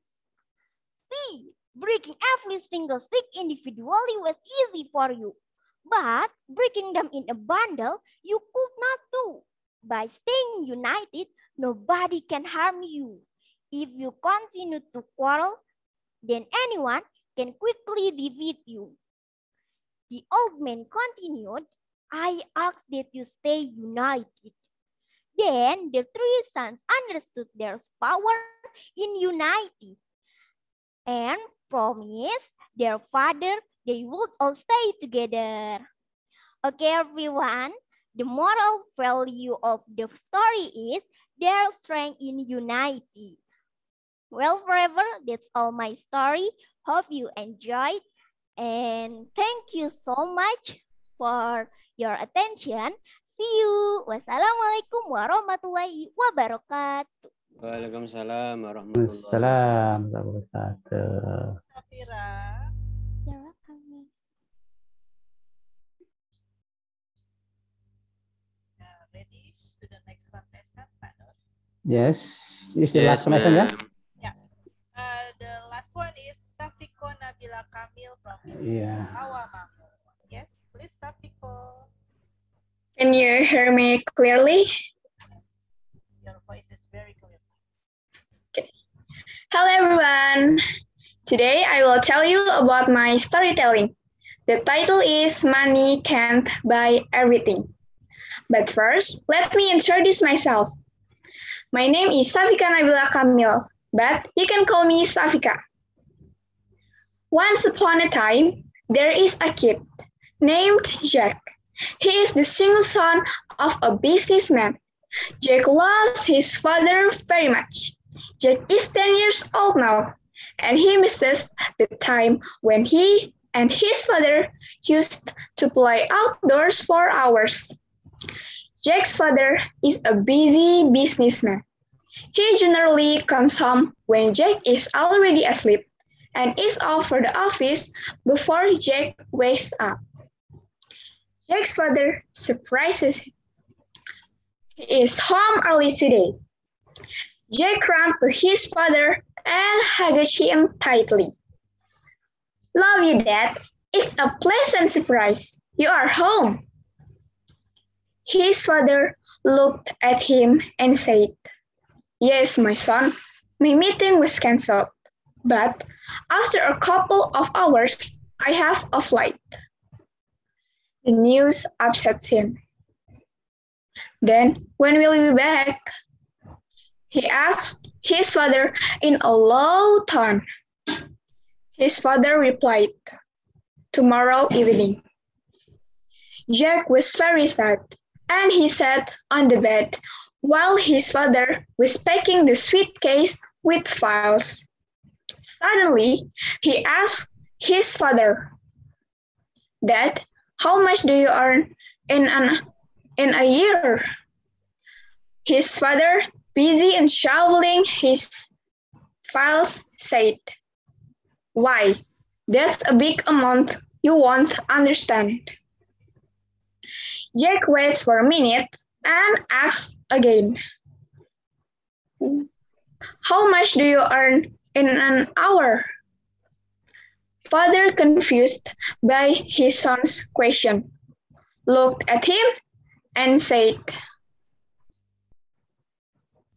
see, breaking every single stick individually was easy for you, but breaking them in a bundle you could not do. By staying united, nobody can harm you. If you continue to quarrel, then anyone can quickly defeat you. The old man continued, I ask that you stay united. Then the 3 sons understood their power in unity and promised their father they would all stay together. Okay, everyone, the moral value of the story is their strength in unity. Well, forever, that's all my story. Hope you enjoyed. And thank you so much for your attention. See you. Wassalamualaikum warahmatullahi wabarakatuh. Waalaikumsalam warahmatullahi wabarakatuh. Safira. You're welcome, Miss. Ready to the next contestant, Pak Nur? Yes, is the last question, yeah? Yeah. The last one is Safiko Nabila Kamil from Awamamu. Yes, please, Safiko. Can you hear me clearly? Your voice is very clear. Okay. Hello, everyone. Today, I will tell you about my storytelling. The title is Money Can't Buy Everything. But first, let me introduce myself. My name is Safika Nabila Kamil, but you can call me Safika. Once upon a time, there is a kid named Jack. He is the single son of a businessman. Jack loves his father very much. Jack is 10 years old now, and he misses the time when he and his father used to play outdoors for hours. Jack's father is a busy businessman. He generally comes home when Jack is already asleep and is off for the office before Jack wakes up. Jack's father surprises him. He is home early today. Jack ran to his father and hugged him tightly. Love you, Dad. It's a pleasant surprise. You are home. His father looked at him and said, Yes, my son, my meeting was cancelled, but after a couple of hours, I have a flight. The news upsets him. Then, when will you be back? He asked his father in a low tone. His father replied, Tomorrow evening. Jack was very sad, and he sat on the bed while his father was packing the suitcase with files. Suddenly, he asked his father, Dad, how much do you earn in a year? His father, busy in shoveling his files, said, Why, that's a big amount you won't understand. Jack waits for a minute and asks again, How much do you earn in an hour? Father, confused by his son's question, looked at him and said,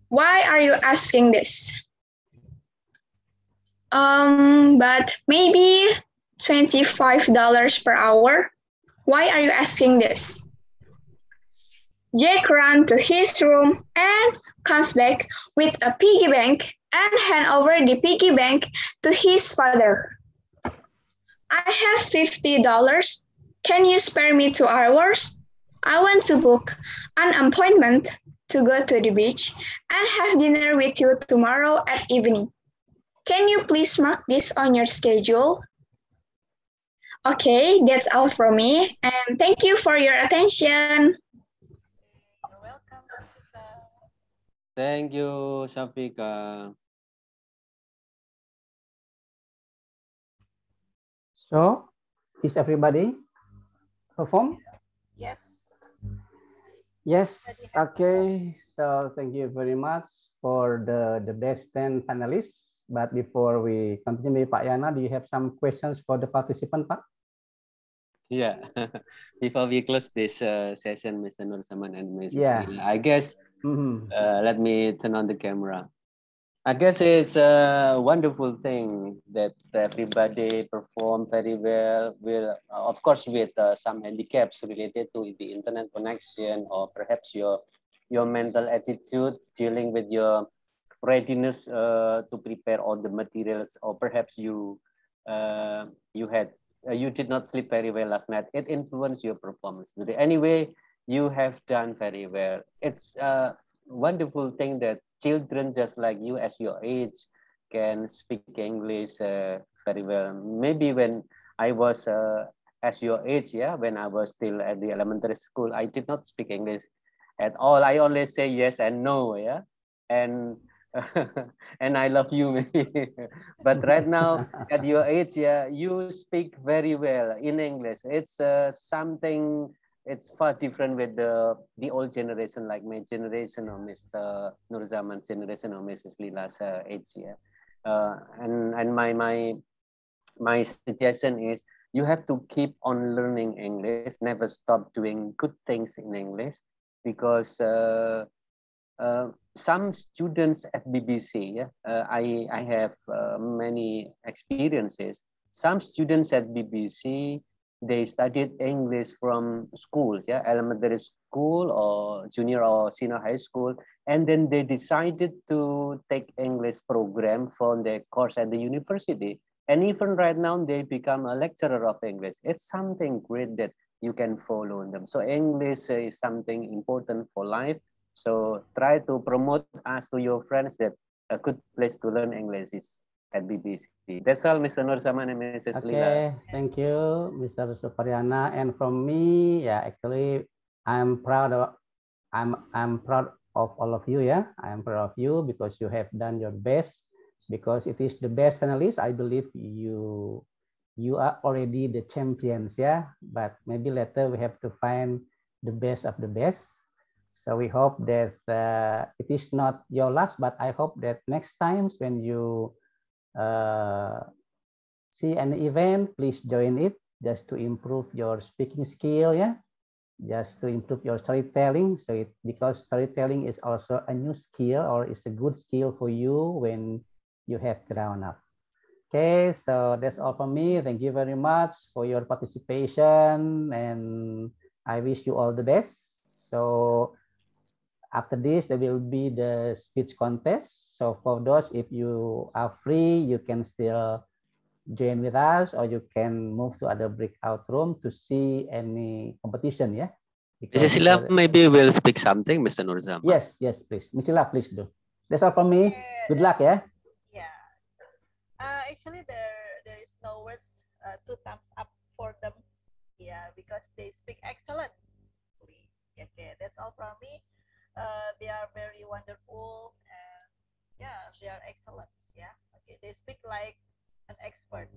Why are you asking this? But maybe $25 per hour. Why are you asking this? Jack ran to his room and comes back with a piggy bank and hand over the piggy bank to his father. I have $50. Can you spare me 2 hours? I want to book an appointment to go to the beach and have dinner with you tomorrow at evening. Can you please mark this on your schedule? Okay, that's all from me, and thank you for your attention. You're welcome, Safika. Thank you, Safika. So, is everybody perform? Yes. Yes, okay. So thank you very much for the best 10 panelists. But before we continue, Pak Yana, do you have some questions for the participant, Pak? Yeah, before we close this session, Mr. Nur Saman and Mrs. Yeah. Lila, I guess let me turn on the camera. I guess it's a wonderful thing that everybody performed very well. Of course, with some handicaps related to the internet connection, or perhaps your mental attitude dealing with your readiness to prepare all the materials, or perhaps you did not sleep very well last night. It influenced your performance today. Anyway, you have done very well. It's a wonderful thing that children just like you, as your age, can speak English very well. Maybe when I was as your age, when I was still at the elementary school, I did not speak English at all. I only say yes and no, and and I love you, maybe. But right now, at your age, you speak very well in English. It's something. It's far different with the old generation, like my generation or Mr. Nurzaman's generation or Mrs. Lila's age. And my suggestion is you have to keep on learning English. Never stop doing good things in English, because some students at BBC, I have many experiences. Some students at BBC they studied English from schools, yeah, elementary school or junior or senior high school, and then they decided to take English program from their course at the university. And even right now, they become a lecturer of English. It's something great that you can follow them. So English is something important for life. So try to promote us to your friends that a good place to learn English is at BBC. That's all, Mr. Nur Zaman and Mrs. Lila. Okay, thank you, Mr. Suparyana. And from me, yeah, actually, I'm proud of all of you. Yeah, I am proud of you because you have done your best. Because it is the best analyst, I believe you are already the champions. Yeah, but maybe later we have to find the best of the best. So we hope that it is not your last, but I hope that next times when you see an event, please join it just to improve your speaking skill, yeah, just to improve your storytelling. So because storytelling is also a new skill or it's a good skill for you when you have grown up. Okay, so that's all from me. Thank you very much for your participation and I wish you all the best. So after this, there will be the speech contest. So for those, if you are free, you can still join with us or you can move to other breakout room to see any competition, yeah? Mrs. Sila, maybe will speak something, Mr. Nur Zaman. Yes, yes, please. Miss Sila, please do. That's all from me. Good luck, yeah? Yeah. Actually, there is no words to thumbs up for them. Yeah, because they speak excellently. Okay, that's all from me. They are very wonderful and yeah, they are excellent. Yeah. Okay, they speak like an expert.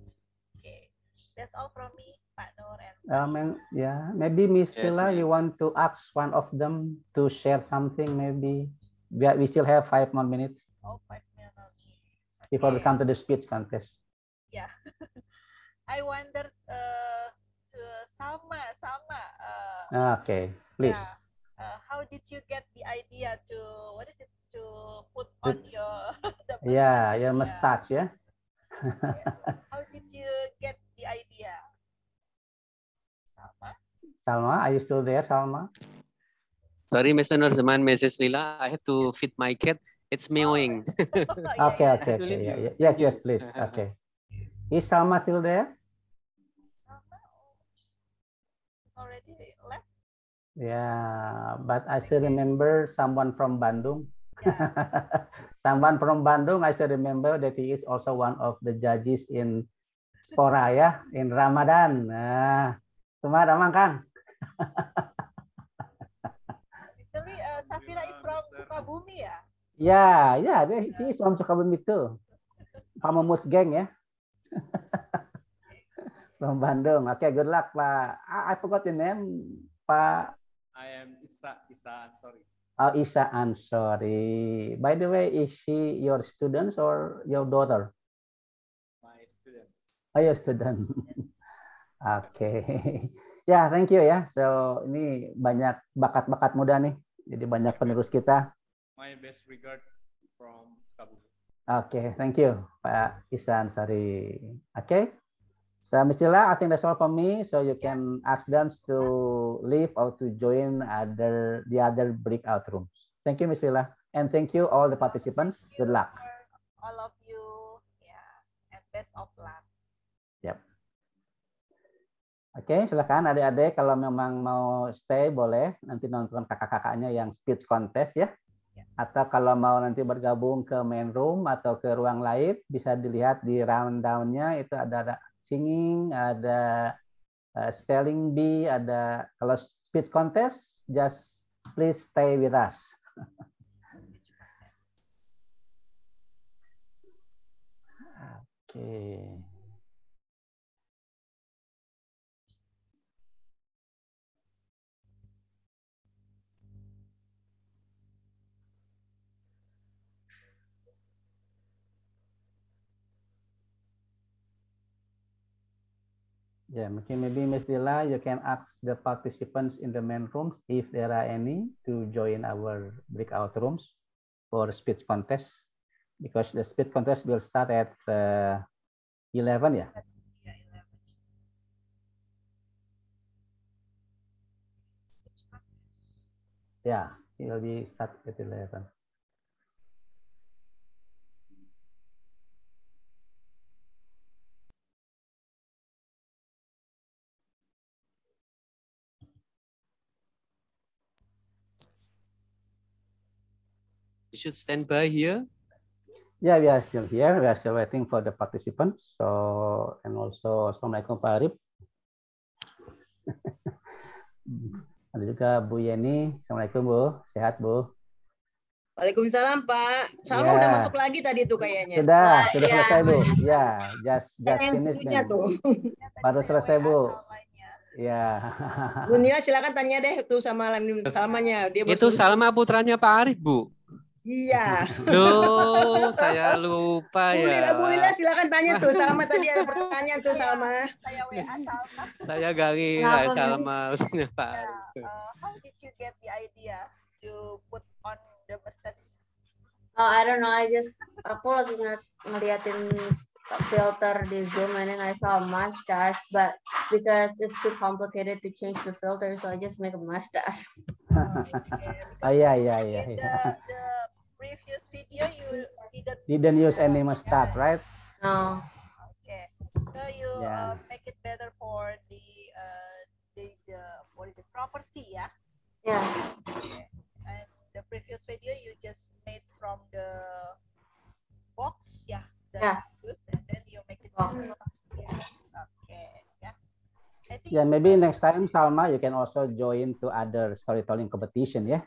Okay, that's all from me, Pak Nur and Yeah, maybe Miss Sila, you want to ask one of them to share something, maybe. We still have 5 more minutes. Oh, 5 minutes. Okay. Before we come to the speech contest. Yeah. I wonder to Salma. Okay, please. Yeah. How did you get the idea to to put on your the mustache? Yeah, your mustache, yeah. How did you get the idea? Salma, are you still there, Salma? Sorry, Mr. Nur Zaman, Mrs. Lila, I have to feed my cat. It's meowing. Okay. Yeah. Yes, please. Okay. Is Salma still there? Already left? Yeah, but I still remember someone from Bandung. Someone from Bandung, I still remember that he is also one of the judges in Spora, ya, in Ramadan. Nah, cuma damang Kang. Actually, Safira is from Sukabumi, ya? Yeah, he is from Sukabumi too. Pamumus gang, ya. From Bandung. Okay, good luck, Pak. I forgot your name, Pak. I am Isa Ansori. Oh, Isa Ansori. By the way, is she your student or your daughter? My student. Oh, your student. Okay. Ya, thank you ya. So, ini banyak bakat-bakat muda nih. Jadi banyak penerus kita. My best regard from Sukabumi. Okay, thank you, Pak Isa Ansori. Okay. So, Ms. Tila, I think that's all from me. So you can ask them to leave or to join the other breakout rooms. Thank you, Ms. Tila. And thank you all the participants. Good luck. All of you, and best of luck. Yep. Oke, silakan adik-adik kalau memang mau stay boleh nanti nonton kakak-kakaknya yang speech contest ya. Atau kalau mau nanti bergabung ke main room atau ke ruang lain bisa dilihat di rundown-nya itu ada singing, ada spelling bee, ada kalau speech contest, just please stay with us. Oke. Yeah, maybe Ms. Dila, you can ask the participants in the main rooms if there are any to join our breakout rooms for speech contest, because the speech contest will start at 11, yeah? Yeah, it will be start at 11. You should stand by here. Yeah, we are still here. We are still waiting for the participants. So, and also, Assalamualaikum Pak Arif. Ada juga Bu Yeni. Assalamualaikum Bu. Sehat Bu? Waalaikumsalam Pak. Salma Ya. udah masuk lagi tadi tuh kayaknya. Sudah selesai Bu. Ya, just finish punya tuh. Baru selesai Bu. Ya. Bu Nila silakan tanya deh tuh sama Salmanya. Dia Itu Salma putranya Pak Arif Bu. Iya. Loh, saya lupa ya. Bu Nila silakan tanya tuh. Salma tadi ada pertanyaan tuh Salma. Saya WA Salma. Saya gak ngira Salma punya Pak Arif. How did you get the idea to put on the mustache? Oh, I don't know. Aku lagi ngeliatin filter di Zoom and then I saw a mustache, but because it's too complicated to change the filter, so I just make a mustache. Yeah. The previous video you didn't use any mustache, right? No. Okay, so you make it better for the property, yeah? Yeah. Okay. And the previous video you just made from the box, yeah. And then you make it better. Yeah. Okay. Yeah. I think Yeah, maybe next time Salma, you can also join to other storytelling competition, yeah.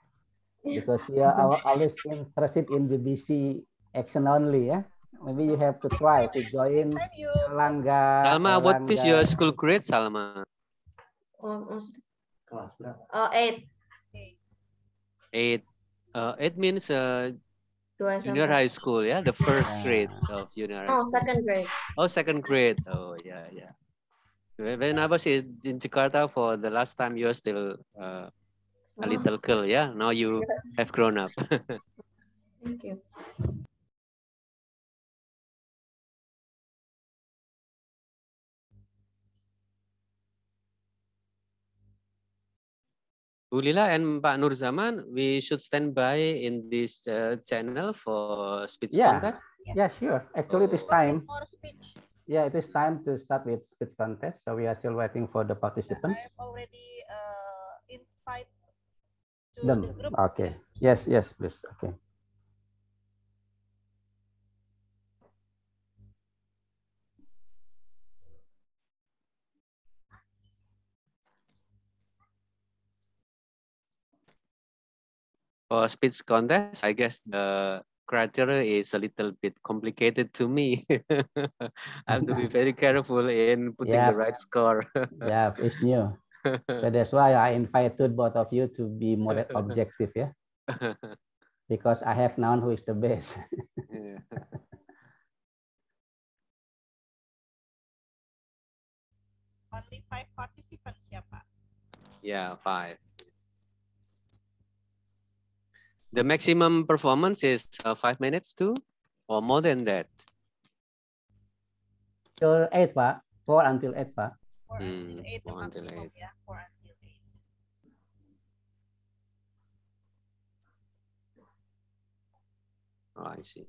Because you are always interested in BBC action only, yeah. Maybe you have to try to join Erlangga. Salma, what is your school grade, Salma? Oh, 8. 8. 8 means junior SMP. high school, yeah, the first grade of junior high school. Second grade. Oh, second grade. Oh, yeah. When I was in Jakarta for the last time, you were still a little girl, yeah. Now you have grown up. Thank you. Bu Lila and Pak Nur Zaman, we should stand by in this channel for speech contest. Yeah, sure. Actually, it is time. Yeah, it is time to start with speech contest. So we are still waiting for the participants. I've already invited to them. The group. Okay. Yes, please. Okay. For speech contest, I guess the criteria is a little bit complicated to me. I have to be very careful in putting the right score. Yeah, it's new. So that's why I invited both of you to be more objective, yeah. Because I have known who is the best. Only 5 participants, ya Pak? Yeah, 5. The maximum performance is 5 minutes too, or more than that? Till 8, Pak. 4 until 8, Pak. 4 until 8. Yeah, 4 until 8. Oh, I see.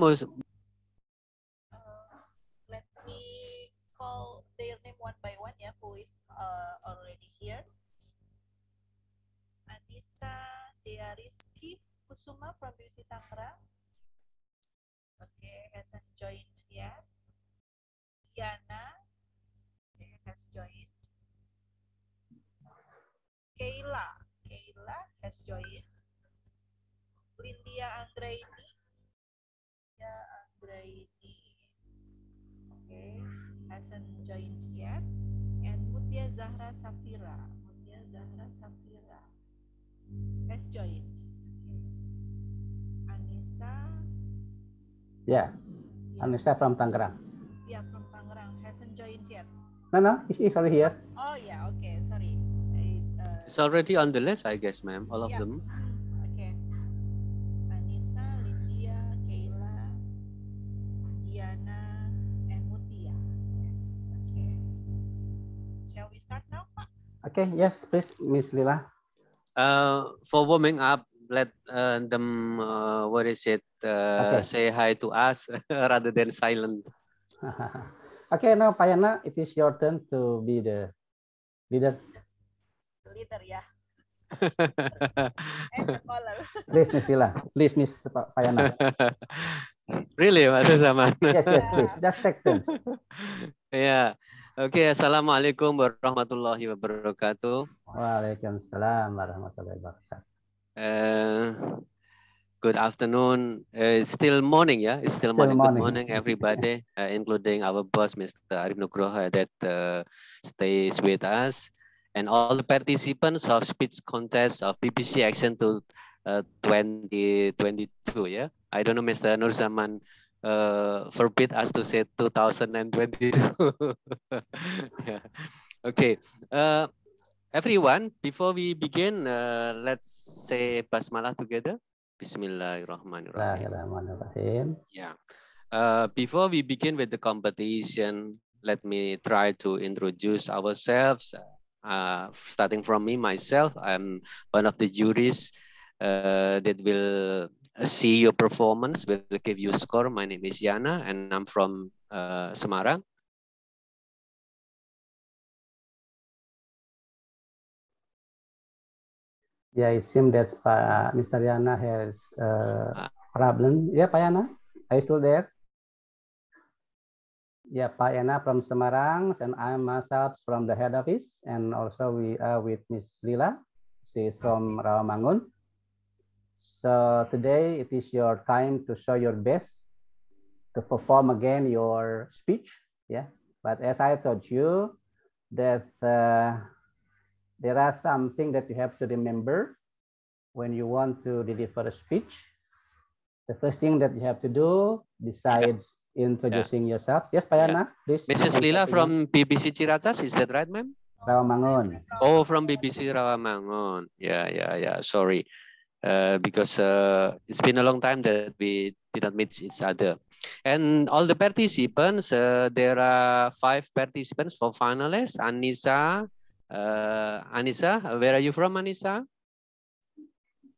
Let me call their name one by one, yeah, who is already here. Anissa Deariski Kusuma from BBC Tangerang. Okay, hasn't joined yet. Yana, okay, has joined. Kayla has joined. Lindia Anggraini. Okay, hasn't joined yet. And Mutia Zahra Safira has joined. Okay. Anissa. Yeah, Anissa from Tangerang. Yeah, from Tangerang, hasn't joined yet. No, she's already here. Oh yeah, okay, sorry. It's already on the list, I guess, ma'am. All of them. Okay. Anissa, Lydia, Kayla, Diana, and Mutia. Yes. Okay. Shall we start now, Pak? Okay. Yes, please, Miss Lila. For warming up, let them what is it? Okay. Say hi to us rather than silent. Okay, now Payana, it is your turn to be the leader. The leader, yeah. And the caller. Please, Miss Lila. Please, Miss Payana. Really, Mas Zaman? Yes, yes, please. Just take turns. Yeah. Okay. Assalamualaikum warahmatullahi wabarakatuh. Waalaikumsalam warahmatullahi wabarakatuh. Good afternoon. It's still morning, yeah? It's still morning. Good morning, everybody, including our boss, Mr. Arif Nugroho, that stays with us, and all the participants of speech contest of BBC Action to 2022, yeah? I don't know, Mr. Nur Zaman forbid us to say 2022. Yeah. Okay. Everyone, before we begin, let's say basmalah together. Bismillahirrahmanirrahim. Yeah. Before we begin with the competition, let me try to introduce ourselves. Starting from me, myself, I'm one of the juries that will see your performance, will give you a score. My name is Yana, and I'm from Semarang. Yeah, it seems that Mr. Yana has a problem. Yeah, Pak Yana, are you still there? Yeah, Pak Yana from Semarang, and I myself from the head office, and also we are with Miss Lila. She is from Rawamangun. So today it is your time to show your best, to perform again your speech. Yeah, but as I told you that there are something that you have to remember when you want to deliver a speech. The first thing that you have to do, besides introducing yourself. Yes, Payana, please. Mrs. Lila from BBC Ciracas, is that right, ma'am? Rawamangun. Oh, from BBC Rawamangun. Yeah. Sorry, because it's been a long time that we did not meet each other. And all the participants, there are 5 participants for finalists. Anissa, where are you from, Anissa?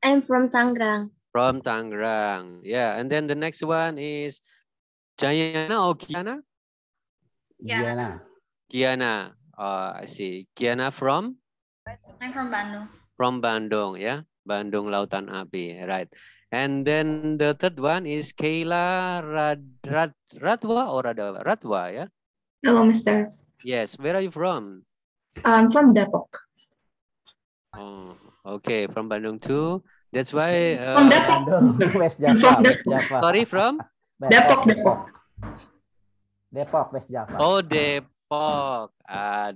I'm from Tangerang. From Tangerang, yeah. And then the next one is Jayana or Kiana? Kiana. I see. Kiana from? I'm from Bandung. From Bandung, yeah. Bandung Lautan Api, right. And then the third one is Kayla Radwa or Radwa, yeah? Hello, Mr. Yes. Where are you from? I'm from Depok. Oh, okay. From Bandung too. That's why. From Depok. West Java. West Java. Sorry, from? Depok, West Java. Oh, Depok.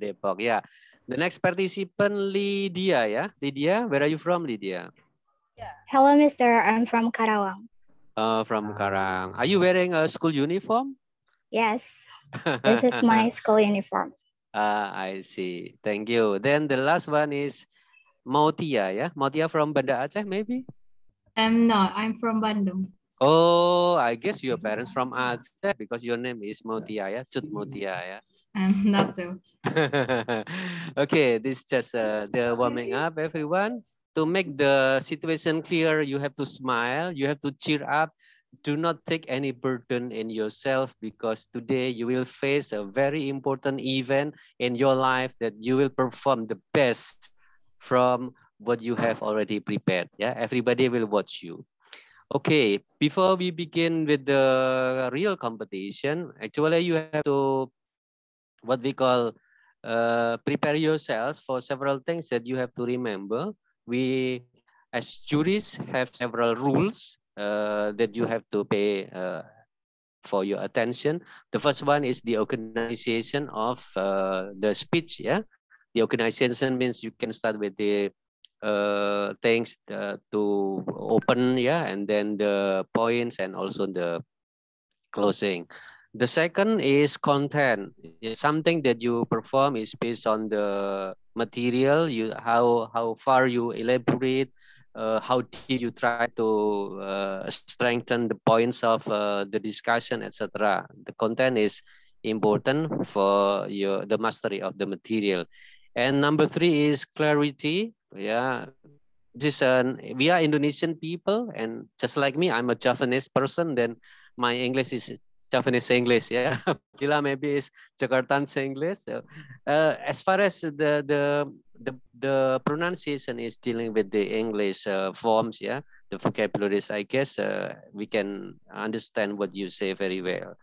Depok. Yeah. The next participant, Lydia. Yeah, Lydia. Where are you from, Lydia? Hello, Mr. I'm from Karawang. From Karang. Are you wearing a school uniform? Yes. This is my school uniform. I see. Thank you. Then the last one is Mautia. Yeah, Mautia from Banda Aceh, maybe. No, I'm from Bandung. Oh, I guess your parents from Aceh because your name is Mautia, yeah? Cut Mautia, yeah? Not too. Okay, this is just the warming up, everyone. To make the situation clear, you have to smile, you have to cheer up. Do not take any burden in yourself because today you will face a very important event in your life that you will perform the best from what you have already prepared. Yeah, everybody will watch you. Okay, before we begin with the real competition, actually you have to what we call prepare yourselves for several things that you have to remember. We as juries have several rules that you have to pay for your attention. The first one is the organization of the speech. Yeah, the organization means you can start with the things to open, yeah, and then the points and also the closing. The second is content. Something that you perform is based on the material, how far you elaborate, how deep you try to strengthen the points of the discussion, etc. The content is important for the mastery of the material. And number 3 is clarity. Yeah, we are Indonesian people, and just like me, I'm a Javanese person. Then my English is Javanese English. Yeah, Gila maybe is Jakartan's English. So, as far as the pronunciation is dealing with the English forms, yeah, the vocabularies, I guess we can understand what you say very well.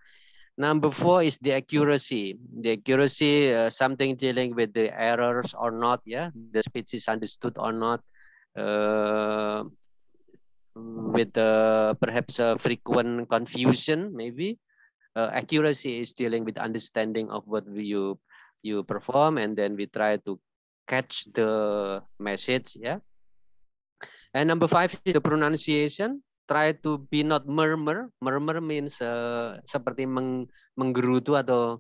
Number 4 is the accuracy. The accuracy, something dealing with the errors or not, yeah, the speech is understood or not, with perhaps a frequent confusion, maybe. Accuracy is dealing with understanding of what you perform, and then we try to catch the message, yeah. And number 5 is the pronunciation. Try to be not murmur. Murmur means seperti menggerutu atau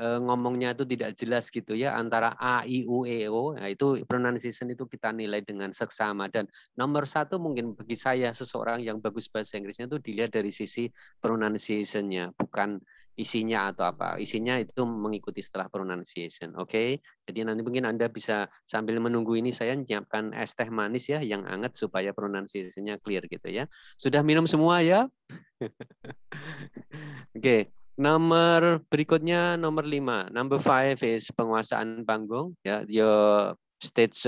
ngomongnya itu tidak jelas gitu ya, antara A, I, U, E, O. Nah, itu pronunciation itu kita nilai dengan seksama. Dan nomor 1 mungkin bagi saya, seseorang yang bagus bahasa Inggrisnya itu dilihat dari sisi pronunciation-nya, bukan isinya atau apa. Isinya itu mengikuti setelah pronunciation. Oke. Jadi nanti mungkin Anda bisa sambil menunggu ini, saya menyiapkan es teh manis ya yang hangat supaya pronunciation-nya clear gitu ya. Sudah minum semua ya? Oke. Nomor berikutnya nomor 5. Number 5 is penguasaan panggung, ya, your stage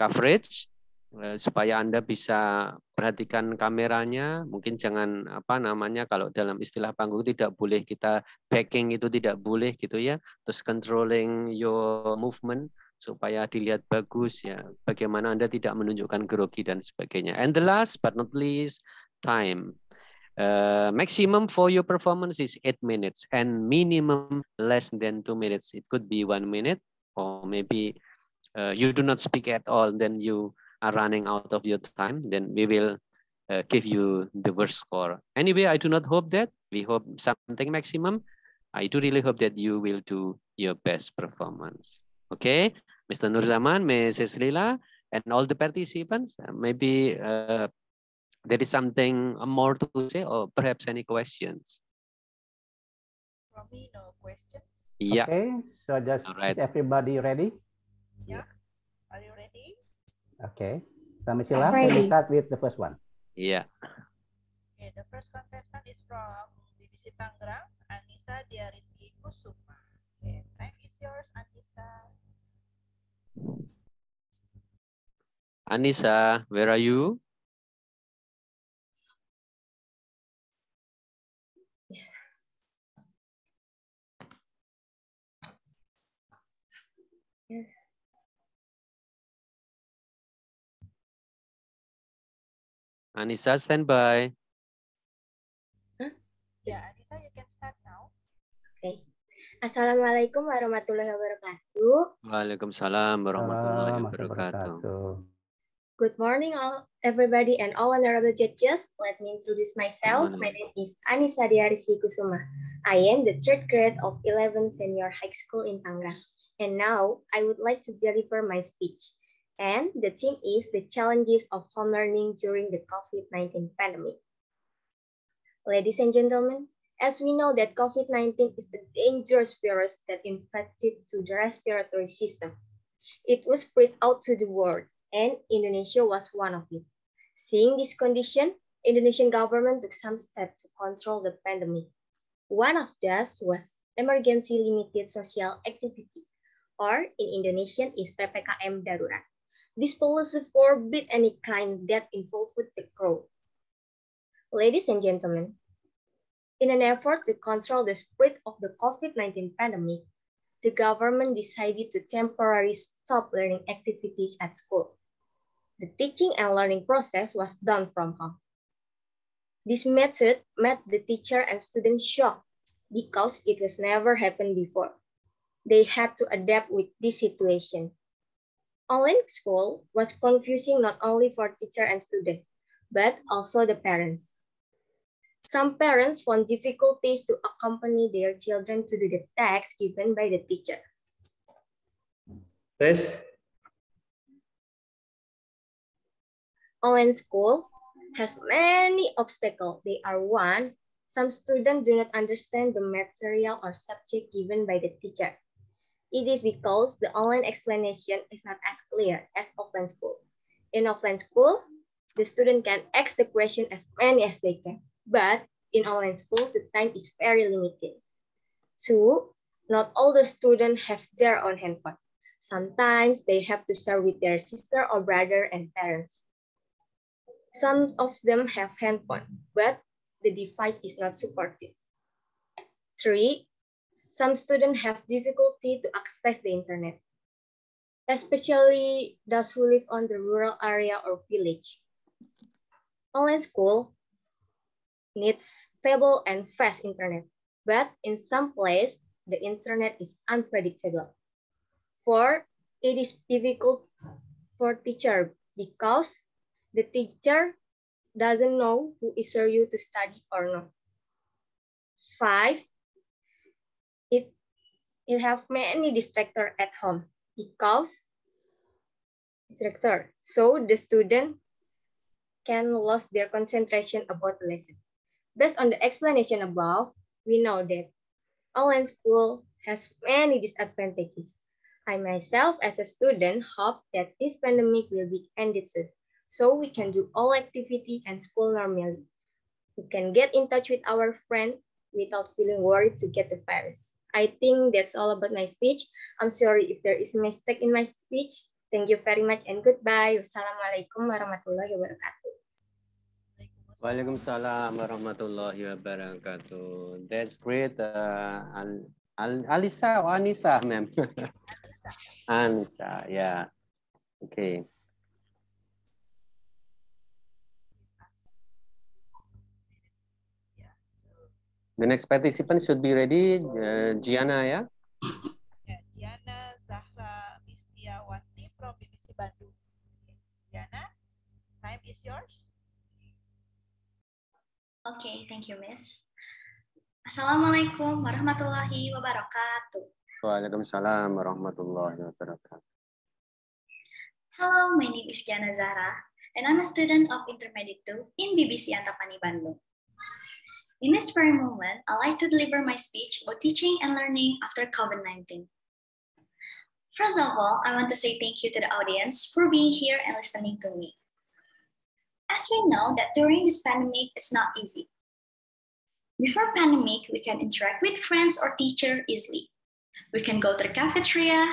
coverage, supaya Anda bisa perhatikan kameranya. Mungkin jangan apa namanya, kalau dalam istilah panggung tidak boleh kita backing, itu tidak boleh gitu ya. Terus controlling your movement supaya dilihat bagus ya. Bagaimana Anda tidak menunjukkan grogi dan sebagainya. And the last but not least, time. Maximum for your performance is 8 minutes and minimum less than 2 minutes. It could be 1 minute, or maybe you do not speak at all, then you are running out of your time, then we will give you the worst score. Anyway, I do not hope that. We hope something maximum. I do really hope that you will do your best performance. Okay, Mr. Nurzaman, Mrs. Lila, and all the participants, maybe there is something more to say, or perhaps any questions? From me, no questions. Yeah. Okay, so is everybody ready? Yeah. Are you ready? Okay. Samisila, can we start with the first one? Yeah. Okay, the first contestant is from BBC Tangerang, Anissa Diariski Kusuma. Okay, time is yours, Anissa. Anissa, where are you? Yes. Anissa, stand by. Huh? Yeah, Anissa, you can start now. Okay. Assalamualaikum warahmatullahi wabarakatuh. Waalaikumsalam warahmatullahi wabarakatuh. Good morning, everybody, and all honorable judges. Let me introduce myself. My name is Anissa Diariski Kusuma. I am the 3rd grade of 11th Senior High School in Tangerang. And now I would like to deliver my speech. And the theme is the challenges of home learning during the COVID-19 pandemic. Ladies and gentlemen, as we know that COVID-19 is a dangerous virus that infected to the respiratory system. It was spread out to the world, and Indonesia was one of it. Seeing this condition, Indonesian government took some steps to control the pandemic. One of those was emergency limited social activity, or in Indonesian is PPKM Darurat. This policy forbid any kind that involved the crowd. Ladies and gentlemen, in an effort to control the spread of the COVID-19 pandemic, the government decided to temporarily stop learning activities at school. The teaching and learning process was done from home. This method made the teacher and students shocked because it has never happened before. They had to adapt with this situation. Online school was confusing not only for teacher and student, but also the parents. Some parents found difficulties to accompany their children to do the tasks given by the teacher. Tes. Online school has many obstacles. They are one, some students do not understand the material or subject given by the teacher. It is because the online explanation is not as clear as offline school. In offline school, the student can ask the question as many as they can, but in online school, the time is very limited. Two, not all the students have their own handphone. Sometimes they have to share with their sister or brother and parents. Some of them have handphone, but the device is not supported. Three, some students have difficulty to access the internet, especially those who live on the rural area or village. Online school needs stable and fast internet, but in some places, the internet is unpredictable. Four, it is difficult for teacher because the teacher doesn't know who is serious to study or not. Five, it have many distractors at home because distractor. So the student can lose their concentration about the lesson. Based on the explanation above, we know that online school has many disadvantages. I myself as a student hope that this pandemic will be ended soon, so we can do all activity and school normally. We can get in touch with our friend without feeling worried to get the virus. I think that's all about my speech. I'm sorry if there is a mistake in my speech. Thank you very much and goodbye. Wassalamualaikum warahmatullahi wabarakatuh. Waalaikumsalam warahmatullahi wabarakatuh. That's great. Alisa or Anissa, ma'am? Anissa, yeah. Okay. The next participant should be ready, Gianna, yeah? Yeah, Gianna Zahra Mistiawati from BBC Bandung. Gianna, time is yours. Okay, thank you, Miss. Assalamualaikum warahmatullahi wabarakatuh. Waalaikumsalam warahmatullahi wabarakatuh. Hello, my name is Gianna Zahra, and I'm a student of Intermediate 2 in BBC Antapani, Bandung. In this very moment, I'd like to deliver my speech about teaching and learning after COVID-19. First of all, I want to say thank you to the audience for being here and listening to me. As we know that during this pandemic, it's not easy. Before pandemic, we can interact with friends or teacher easily. We can go to the cafeteria,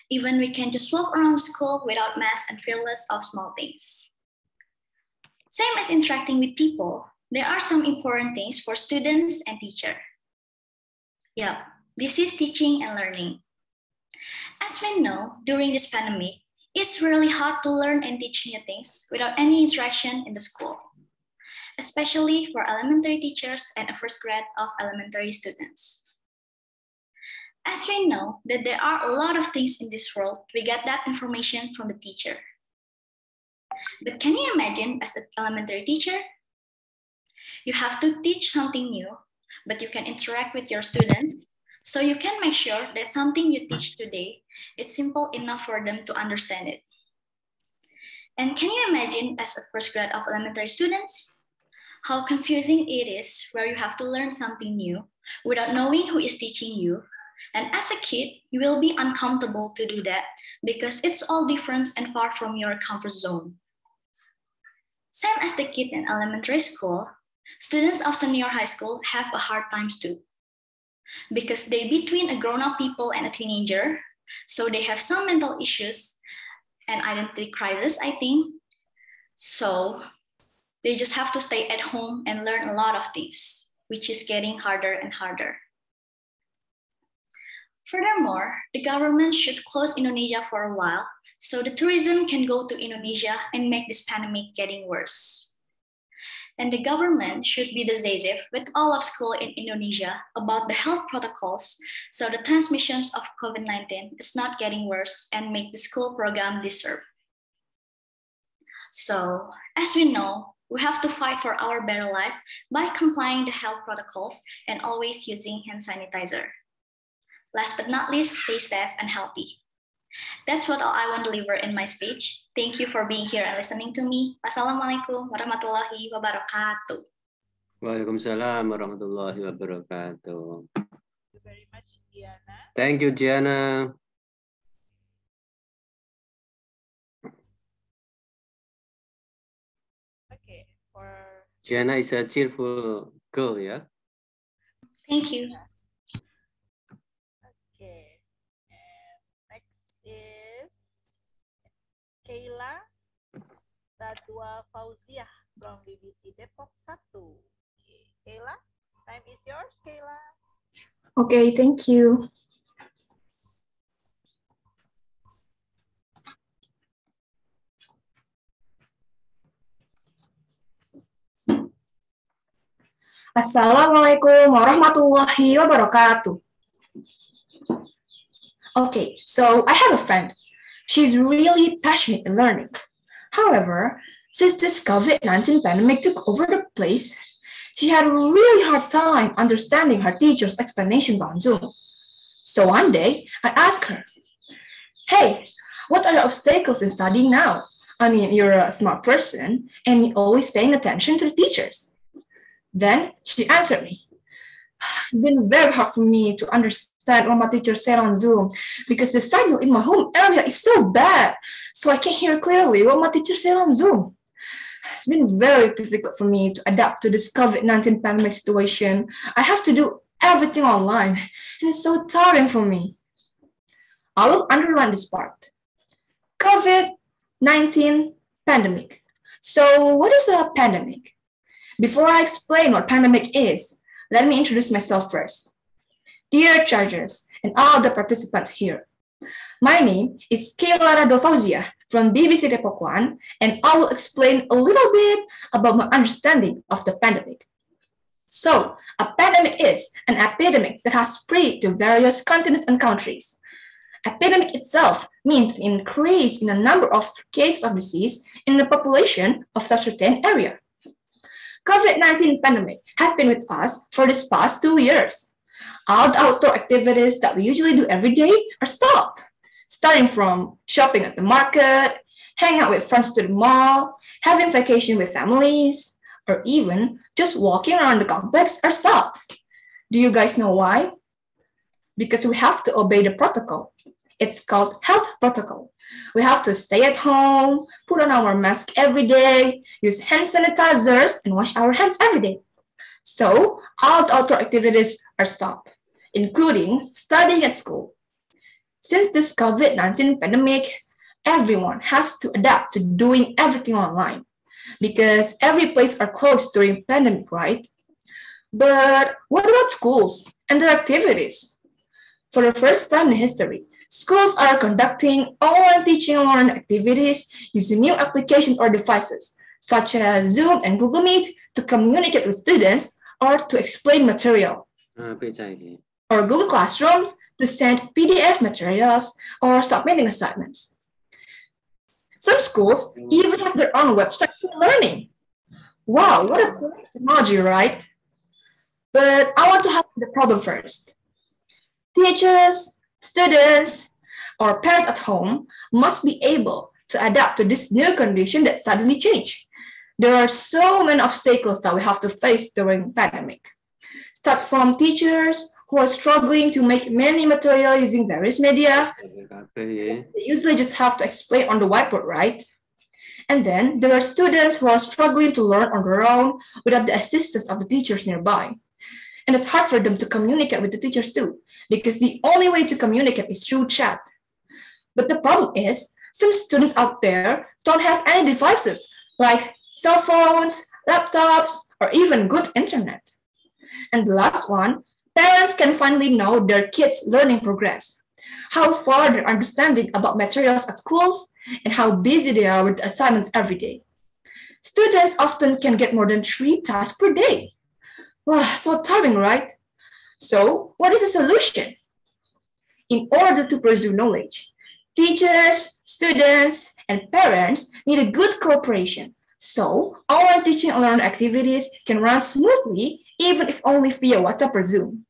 even we can just walk around school without masks and fearless of small things. Same as interacting with people, there are some important things for students and teacher. Yep, this is teaching and learning. As we know, during this pandemic, it's really hard to learn and teach new things without any interaction in the school, especially for elementary teachers and a first grade of elementary students. As we know that there are a lot of things in this world, we get that information from the teacher. But can you imagine as an elementary teacher? You have to teach something new, but you can interact with your students, so you can make sure that something you teach today, it's simple enough for them to understand it. And can you imagine as a first grade of elementary students, how confusing it is where you have to learn something new without knowing who is teaching you. And as a kid, you will be uncomfortable to do that because it's all different and far from your comfort zone. Same as the kid in elementary school, students of senior high school have a hard time too, because they between a grown-up people and a teenager, so they have some mental issues and identity crisis, I think. So they just have to stay at home and learn a lot of things, which is getting harder and harder. Furthermore, the government should close Indonesia for a while so the tourism can go to Indonesia and make this pandemic getting worse. And the government should be decisive with all of school in Indonesia about the health protocols so the transmissions of COVID-19 is not getting worse and make the school program deserve. So, as we know, we have to fight for our better life by complying the health protocols and always using hand sanitizer. Last but not least, stay safe and healthy. That's what all I want to deliver in my speech. Thank you for being here and listening to me. Wassalamualaikum warahmatullahi wabarakatuh. Waalaikumsalam warahmatullahi wabarakatuh. Thank you very much, Diana. Thank you, Gianna. Okay, for Gianna is a cheerful girl, yeah? Thank you. okay. And next is Kayla Radwa Fauziah from BBC Depok 1. Okay. Kayla, time is yours, Kayla. Okay, thank you. Assalamualaikum warahmatullahi wabarakatuh. Okay, so I have a friend. She's really passionate in learning. However, since this COVID-19 pandemic took over the place, she had a really hard time understanding her teacher's explanations on Zoom. So one day, I asked her, "Hey, what are the obstacles in studying now? I mean, you're a smart person and you're always paying attention to the teachers." Then she answered me, "It's been very hard for me to understand what my teacher said on Zoom because the signal in my home area is so bad, so I can't hear clearly what my teacher said on Zoom. It's been very difficult for me to adapt to this COVID-19 pandemic situation. I have to do everything online, and it's so tiring for me." I will underline this part. COVID-19 pandemic. So what is a pandemic? Before I explain what pandemic is, let me introduce myself first. Dear chargers and all the participants here, my name is Kayla Radwa Fauziah from BBC Depok 1, and I will explain a little bit about my understanding of the pandemic. So, a pandemic is an epidemic that has spread to various continents and countries. Epidemic itself means an increase in the number of cases of disease in the population of such a certain area. COVID-19 pandemic has been with us for this past 2 years. All the outdoor activities that we usually do every day are stopped, starting from shopping at the market, hanging out with friends to the mall, having vacation with families, or even just walking around the complex are stopped. Do you guys know why? Because we have to obey the protocol. It's called health protocol. We have to stay at home, put on our mask every day, use hand sanitizers, and wash our hands every day. So, all the outdoor activities are stopped, including studying at school. Since this COVID-19 pandemic, everyone has to adapt to doing everything online because every place are closed during pandemic, right? But what about schools and their activities? For the first time in history, schools are conducting online teaching and learning activities using new applications or devices, such as Zoom and Google Meet, to communicate with students or to explain material. Or Google Classroom to send PDF materials or submitting assignments. Some schools even have their own website for learning. Wow, what a cool technology, right? But I want to have the problem first. Teachers, students, or parents at home must be able to adapt to this new condition that suddenly changed. There are so many obstacles that we have to face during pandemic. Start from teachers who are struggling to make many material using various media. They usually just have to explain on the whiteboard, right? And then there are students who are struggling to learn on their own without the assistance of the teachers nearby. And it's hard for them to communicate with the teachers too, because the only way to communicate is through chat. But the problem is, some students out there don't have any devices, like cell phones, laptops, or even good internet. And the last one, parents can finally know their kids' learning progress, how far their understanding about materials at schools, and how busy they are with assignments every day. Students often can get more than 3 tasks per day. Wow, so tiring, right? So, what is the solution? In order to pursue knowledge, teachers, students, and parents need a good cooperation. So, online teaching and learning activities can run smoothly, even if only via WhatsApp or Zoom.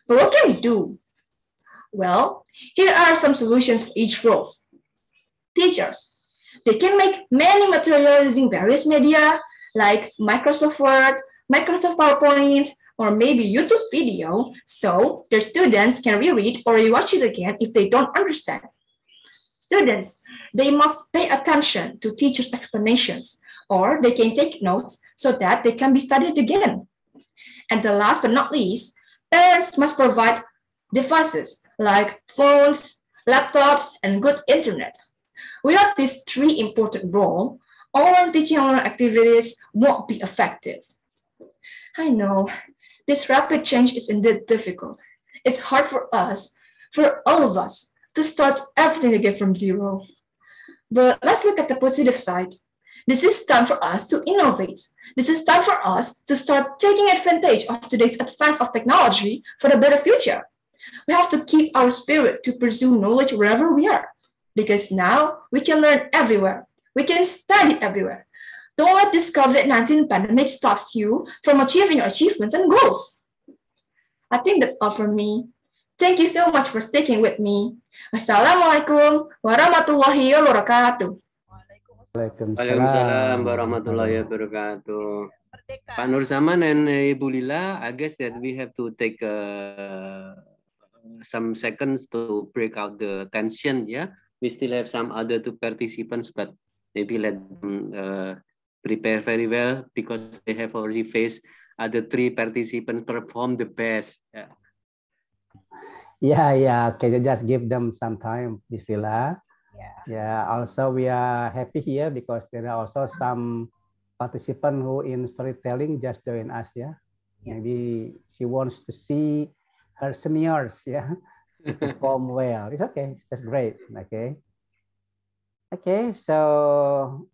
But what can we do? Well, here are some solutions for each role. Teachers. They can make many materials using various media like Microsoft Word, Microsoft PowerPoint, or maybe YouTube video, so their students can reread or rewatch it again if they don't understand. Students, they must pay attention to teachers' explanations, or they can take notes so that they can be studied again. And the last but not least, parents must provide devices like phones, laptops, and good internet. Without these three important roles, online teaching and learning activities won't be effective. I know, this rapid change is indeed difficult. It's hard for us, for all of us, to start everything again from zero. But let's look at the positive side. This is time for us to innovate. This is time for us to start taking advantage of today's advance of technology for a better future. We have to keep our spirit to pursue knowledge wherever we are, because now we can learn everywhere. We can study everywhere. Don't let this COVID-19 pandemic stops you from achieving your achievements and goals. I think that's all from me. Thank you so much for sticking with me. Wassalamualaikum warahmatullahi wabarakatuh. Waalaikumsalam warahmatullahi wabarakatuh. Pak Nur Zaman and Ibu Lila, I guess that we have to take some seconds to break out the tension. Yeah, we still have some other two participants, but maybe let them prepare very well because they have already faced other three participants perform the best. Yeah. Can you just give them some time, Bismillah? Yeah. Also, we are happy here because there are also some participants who in storytelling just join us. Yeah. Maybe she wants to see her seniors. Yeah. Perform well. It's okay. That's great. Okay. So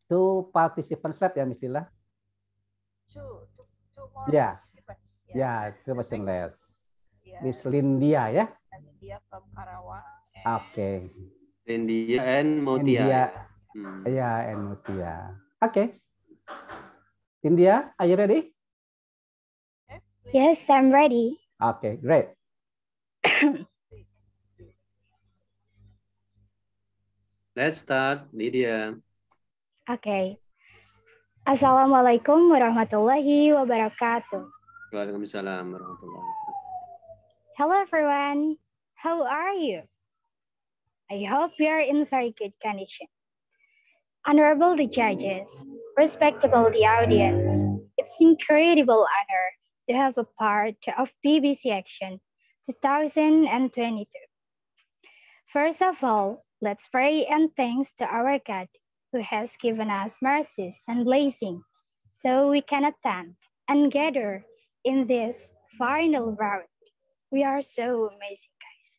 2 participants left, ya, Miss Lila? Two more participants. Yeah, 2 participants left. Miss Lindia, ya? Lindia from Karawang. Okay. Lindia and Mutia. Yeah, and Mutia. Okay. India, are you ready? Yes, I'm ready. Okay, great. Let's start, Lydia. Okay. Assalamualaikum warahmatullahi wabarakatuh. Waalaikumsalam warahmatullahi wabarakatuh. Hello everyone. How are you? I hope you are in very good condition. Honorable the judges, respectable the audience, it's incredible honor to have a part of BBC Action 2022. First of all, let's pray and thanks to our God who has given us mercies and blessing so we can attend and gather in this final round. We are so amazing, guys.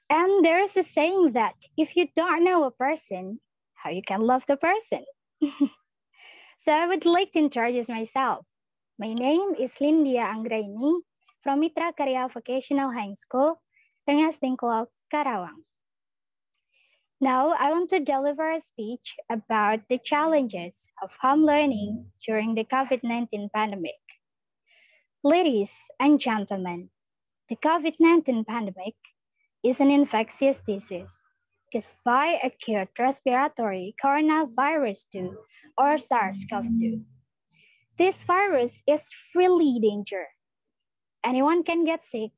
And there's a saying that if you don't know a person, how you can love the person? So I would like to introduce myself. My name is Lindia Anggraini from Mitra Karya Vocational High School, Rengas Dengklok, Karawang. Now, I want to deliver a speech about the challenges of home learning during the COVID-19 pandemic. Ladies and gentlemen, the COVID-19 pandemic is an infectious disease caused by acute respiratory coronavirus 2 or SARS-CoV-2. This virus is really dangerous. Anyone can get sick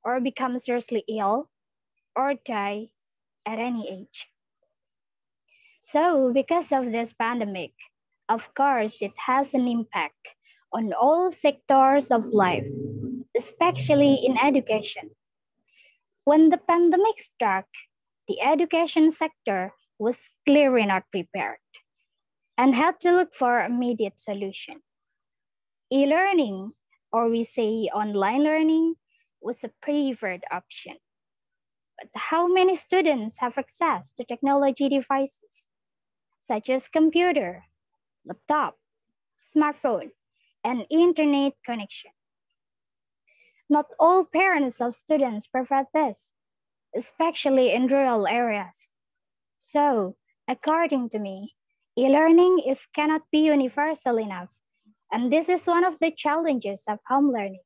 or become seriously ill or die at any age. So because of this pandemic, of course, it has an impact on all sectors of life, especially in education. When the pandemic struck, the education sector was clearly not prepared and had to look for immediate solution. E-learning, or we say online learning, was a preferred option. But how many students have access to technology devices, such as computer, laptop, smartphone, and internet connection? Not all parents of students prefer this, especially in rural areas. So, according to me, e-learning cannot be universal enough, and this is one of the challenges of home learning.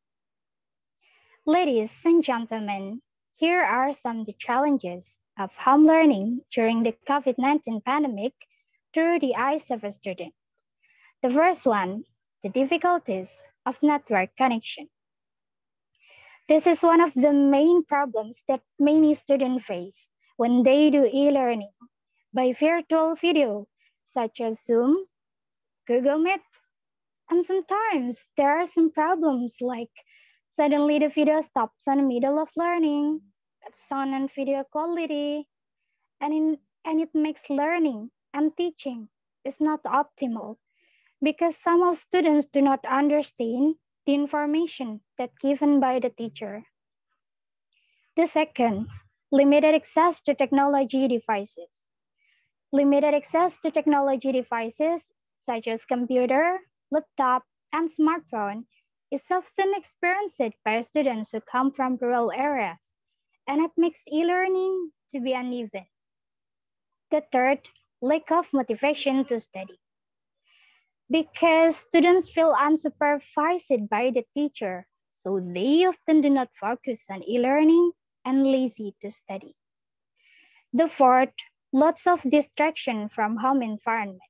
Ladies and gentlemen, here are some of the challenges of home learning during the COVID-19 pandemic through the eyes of a student. The first one, the difficulties of network connection. This is one of the main problems that many students face when they do e-learning by virtual video, such as Zoom, Google Meet, and sometimes there are some problems like suddenly the video stops in the middle of learning, sound and video quality, and it makes learning and teaching is not optimal because some of students do not understand the information that's given by the teacher. The second, limited access to technology devices. Limited access to technology devices such as computer, laptop, and smartphone is often experienced by students who come from rural areas, and it makes e-learning to be uneven. The third, lack of motivation to study. Because students feel unsupervised by the teacher, so they often do not focus on e-learning and lazy to study. The fourth, lots of distraction from home environment.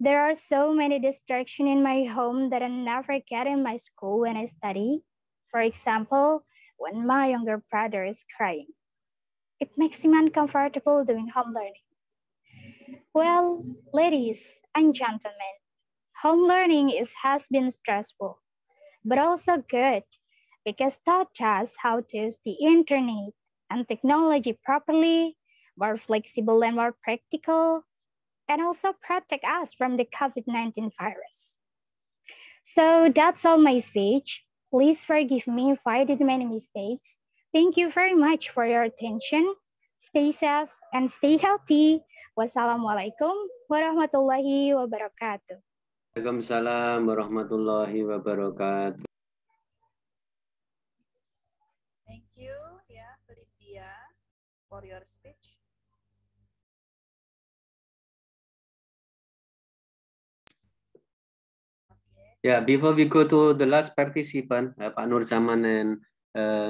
There are so many distractions in my home that I never get in my school when I study. For example, when my younger brother is crying. It makes him uncomfortable doing home learning. Well, ladies and gentlemen, home learning has been stressful, but also good because taught us how to use the internet and technology properly, more flexible and more practical, and also protect us from the COVID-19 virus. So that's all my speech. Please forgive me if I did many mistakes. Thank you very much for your attention. Stay safe and stay healthy. Wassalamualaikum warahmatullahi wabarakatuh. Waalaikumsalam warahmatullahi wabarakatuh. Thank you, Lydia, for your speech. Yeah, before we go to the last participant, Pak Nur Zaman and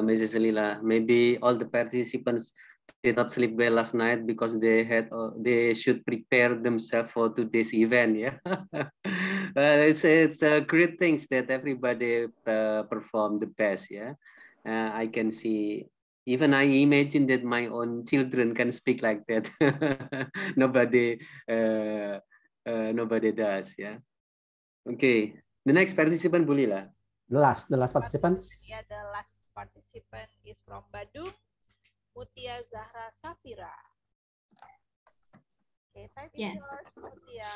Mrs. Lila, maybe all the participants did not sleep well last night because they should prepare themselves for today's event. Yeah, it's a great things that everybody perform the best. Yeah, I can see. Even I imagine that my own children can speak like that. Nobody does. Yeah. Okay. The next participant, Bu Lila. The last participant. Yeah, the last participant is from Badung, Mutia Zahra Safira. Okay, time is yours, Mutia.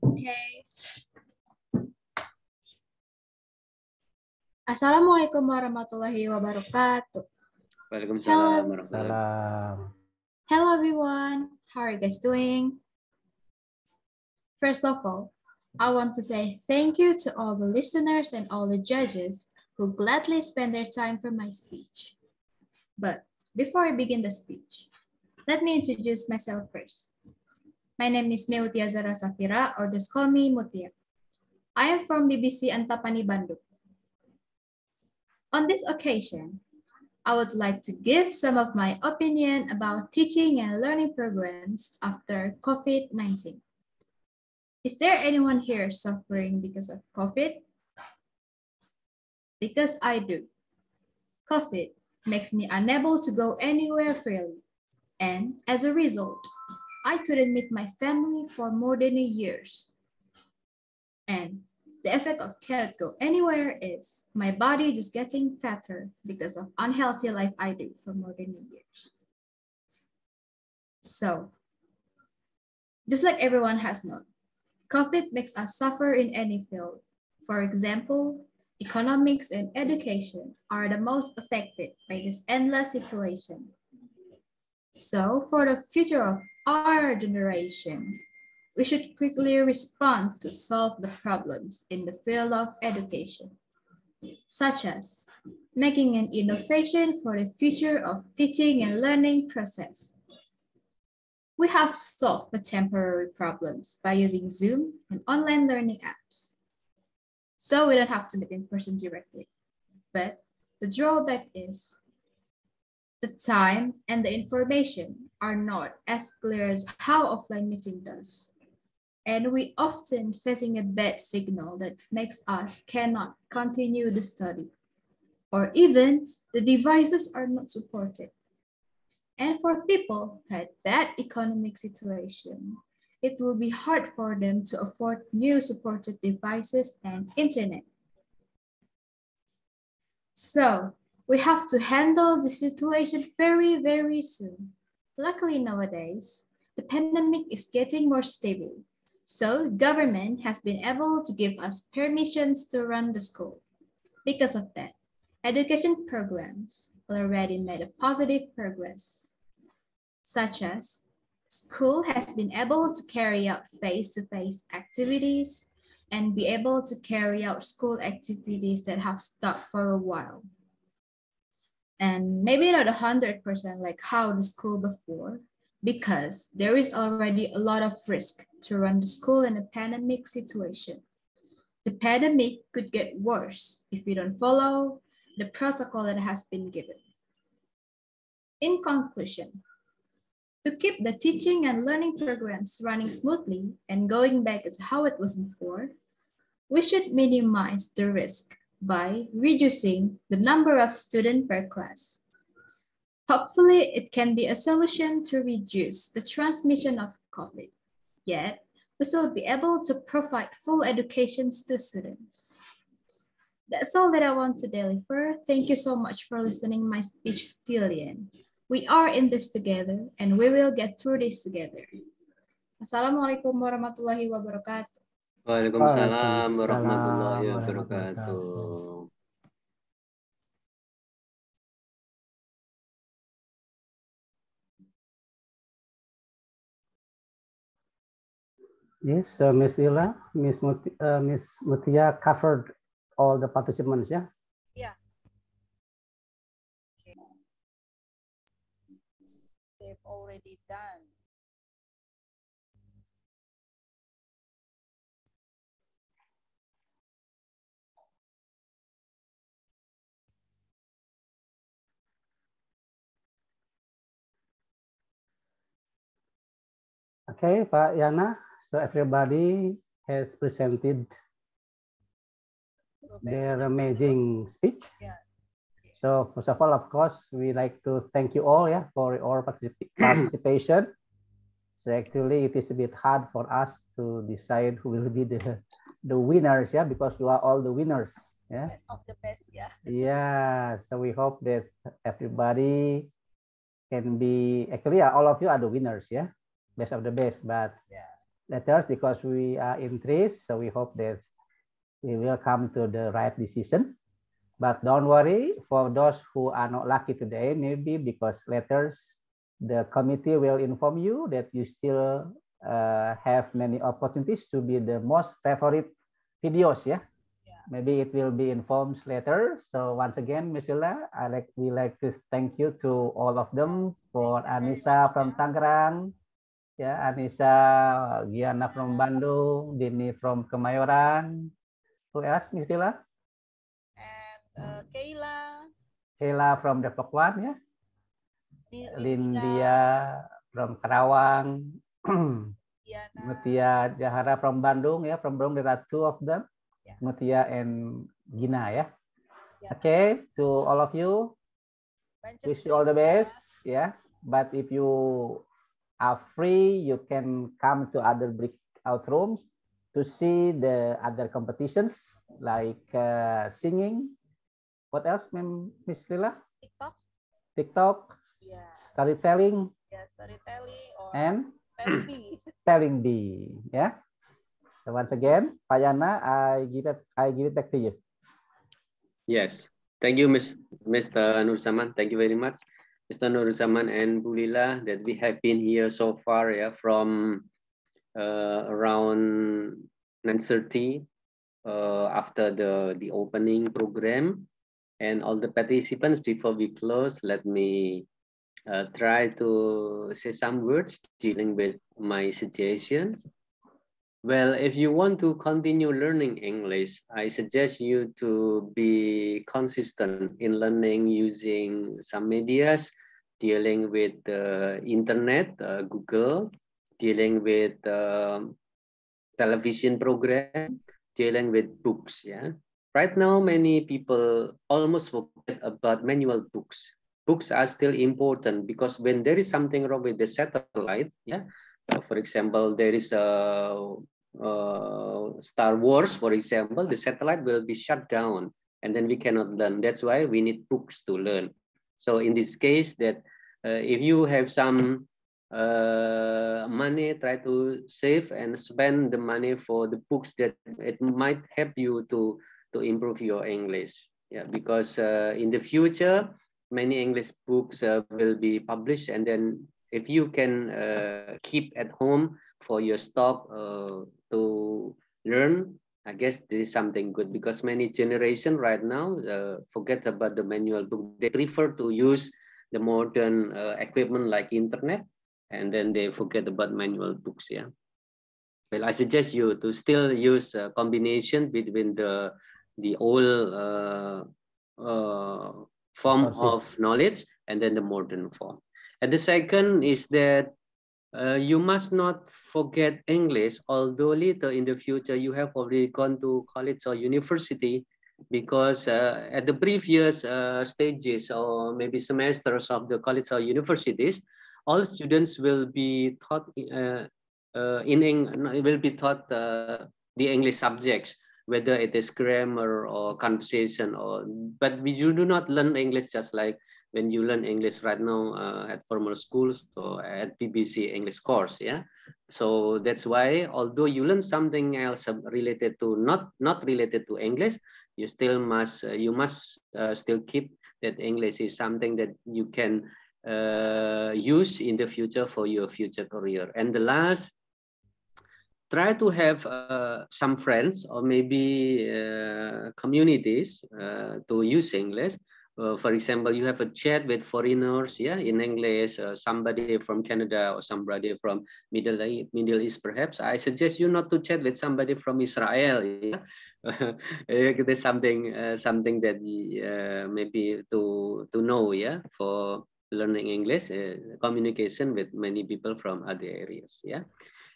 Okay. Assalamualaikum warahmatullahi wabarakatuh. Waalaikumsalam warahmatullahi wabarakatuh. Hello everyone. How are you guys doing? First of all, I want to say thank you to all the listeners and all the judges who gladly spend their time for my speech. But before I begin the speech, let me introduce myself first. My name is Mutia Zahra Safira, or just call me Mutia. I am from BBC Antapani, Bandung. On this occasion, I would like to give some of my opinion about teaching and learning programs after COVID-19. Is there anyone here suffering because of COVID? Because I do. COVID makes me unable to go anywhere freely. And as a result, I couldn't meet my family for more than a year. And the effect of cannot go anywhere is my body just getting fatter because of unhealthy life I do for more than a year. So, just like everyone has known, COVID makes us suffer in any field. For example, economics and education are the most affected by this endless situation. So for the future of our generation, we should quickly respond to solve the problems in the field of education, such as making an innovation for the future of teaching and learning process. We have solved the temporary problems by using Zoom and online learning apps, so we don't have to meet in person directly. But the drawback is the time and the information are not as clear as how offline meeting does. And we often facing a bad signal that makes us cannot continue the study, or even the devices are not supported. And for people who had bad economic situation, it will be hard for them to afford new supported devices and internet. So we have to handle the situation very, very soon. Luckily nowadays, the pandemic is getting more stable. So government has been able to give us permissions to run the school. Because of that, education programs already made a positive progress, such as school has been able to carry out face-to-face activities and be able to carry out school activities that have stopped for a while. And maybe not 100% like how the school before, because there is already a lot of risk to run the school in a pandemic situation. The pandemic could get worse if we don't follow the protocol that has been given. In conclusion, to keep the teaching and learning programs running smoothly and going back as how it was before, we should minimize the risk by reducing the number of students per class. Hopefully, it can be a solution to reduce the transmission of COVID. Yet, we still be able to provide full education to students. That's all that I want to deliver. Thank you so much for listening my speech till the end. We are in this together and we will get through this together. Assalamualaikum warahmatullahi wabarakatuh. Waalaikumsalam warahmatullahi wabarakatuh. Yes, Miss Ila, Miss Mutia covered all the participants, yeah? Yeah. Okay. They've already done. Okay, Pak Yana. So everybody has presented their amazing speech. Yeah. So first of all, of course, we like to thank you all, yeah, for your participation. So actually, it is a bit hard for us to decide who will be the winners, yeah, because you are all the winners, yeah. Best of the best, yeah. Yeah. So we hope that everybody can be actually, yeah, all of you are the winners, yeah, best of the best. But yeah, letters, because we are in threes, so we hope that we will come to the right decision. But don't worry, for those who are not lucky today, maybe because letters, the committee will inform you that you still have many opportunities to be the most favorite videos, yeah? Maybe it will be informed later. So once again, Ms. Ila, we like to thank you to all of them, for Anissa from Tangerang, yeah, Anissa, Giana from Bandung, Dini from Kemayoran. Who else, Ms. Ila? And Kayla. Kayla from Depok One, yeah. Lindia from Karawang. Mutia Jahara from Bandung, yeah, from Bandung. There are two of them, yeah. Mutia and Gina, yeah. Okay, to all of you, wish you all the best, yeah. But if you are free, you can come to other breakout rooms to see the other competitions like singing. What else, Miss Lila? TikTok. TikTok. Yeah. Storytelling. Yeah, storytelling or and spelling bee. Spelling bee. Yeah. So once again, Pak Yana, I give it back to you. Yes. Thank you, Mr. Nur Zaman. Thank you very much, Mr. Nur Zaman and Bu Lila, that we have been here so far, yeah, from around 9:30 after the opening program. And all the participants, before we close, let me try to say some words dealing with my suggestions. Well, if you want to continue learning English, I suggest you to be consistent in learning using some medias, dealing with the internet, Google, dealing with television program, dealing with books. Yeah. Right now, many people almost forget about manual books. Books are still important because when there is something wrong with the satellite, yeah, for example, there is a Star Wars, for example, the satellite will be shut down and then we cannot learn. That's why we need books to learn. So in this case, that if you have some money, try to save and spend the money for the books that it might help you to improve your English. Yeah, because in the future, many English books will be published, and then if you can keep at home for your stock to learn, I guess this is something good, because many generation right now forget about the manual book. They prefer to use the modern equipment like internet, and then they forget about manual books. Yeah. Well, I suggest you to still use a combination between the old form of knowledge and then the modern form. And the second is that you must not forget English, although later in the future you have already gone to college or university, because at the previous stages or maybe semesters of the college or universities, all students will be taught the English subjects, whether it is grammar or conversation, but we do not learn English just like when you learn English right now at formal schools or at BBC English course. Yeah, so that's why although you learn something else related to not related to English, you still must still keep that English is something that you can use in the future for your future career. And the last, try to have some friends or maybe communities to use English. For example, you have a chat with foreigners, yeah, in English, somebody from Canada or somebody from Middle East, perhaps. I suggest you not to chat with somebody from Israel. Yeah, there's something that maybe to know, yeah, for learning English, communication with many people from other areas. Yeah.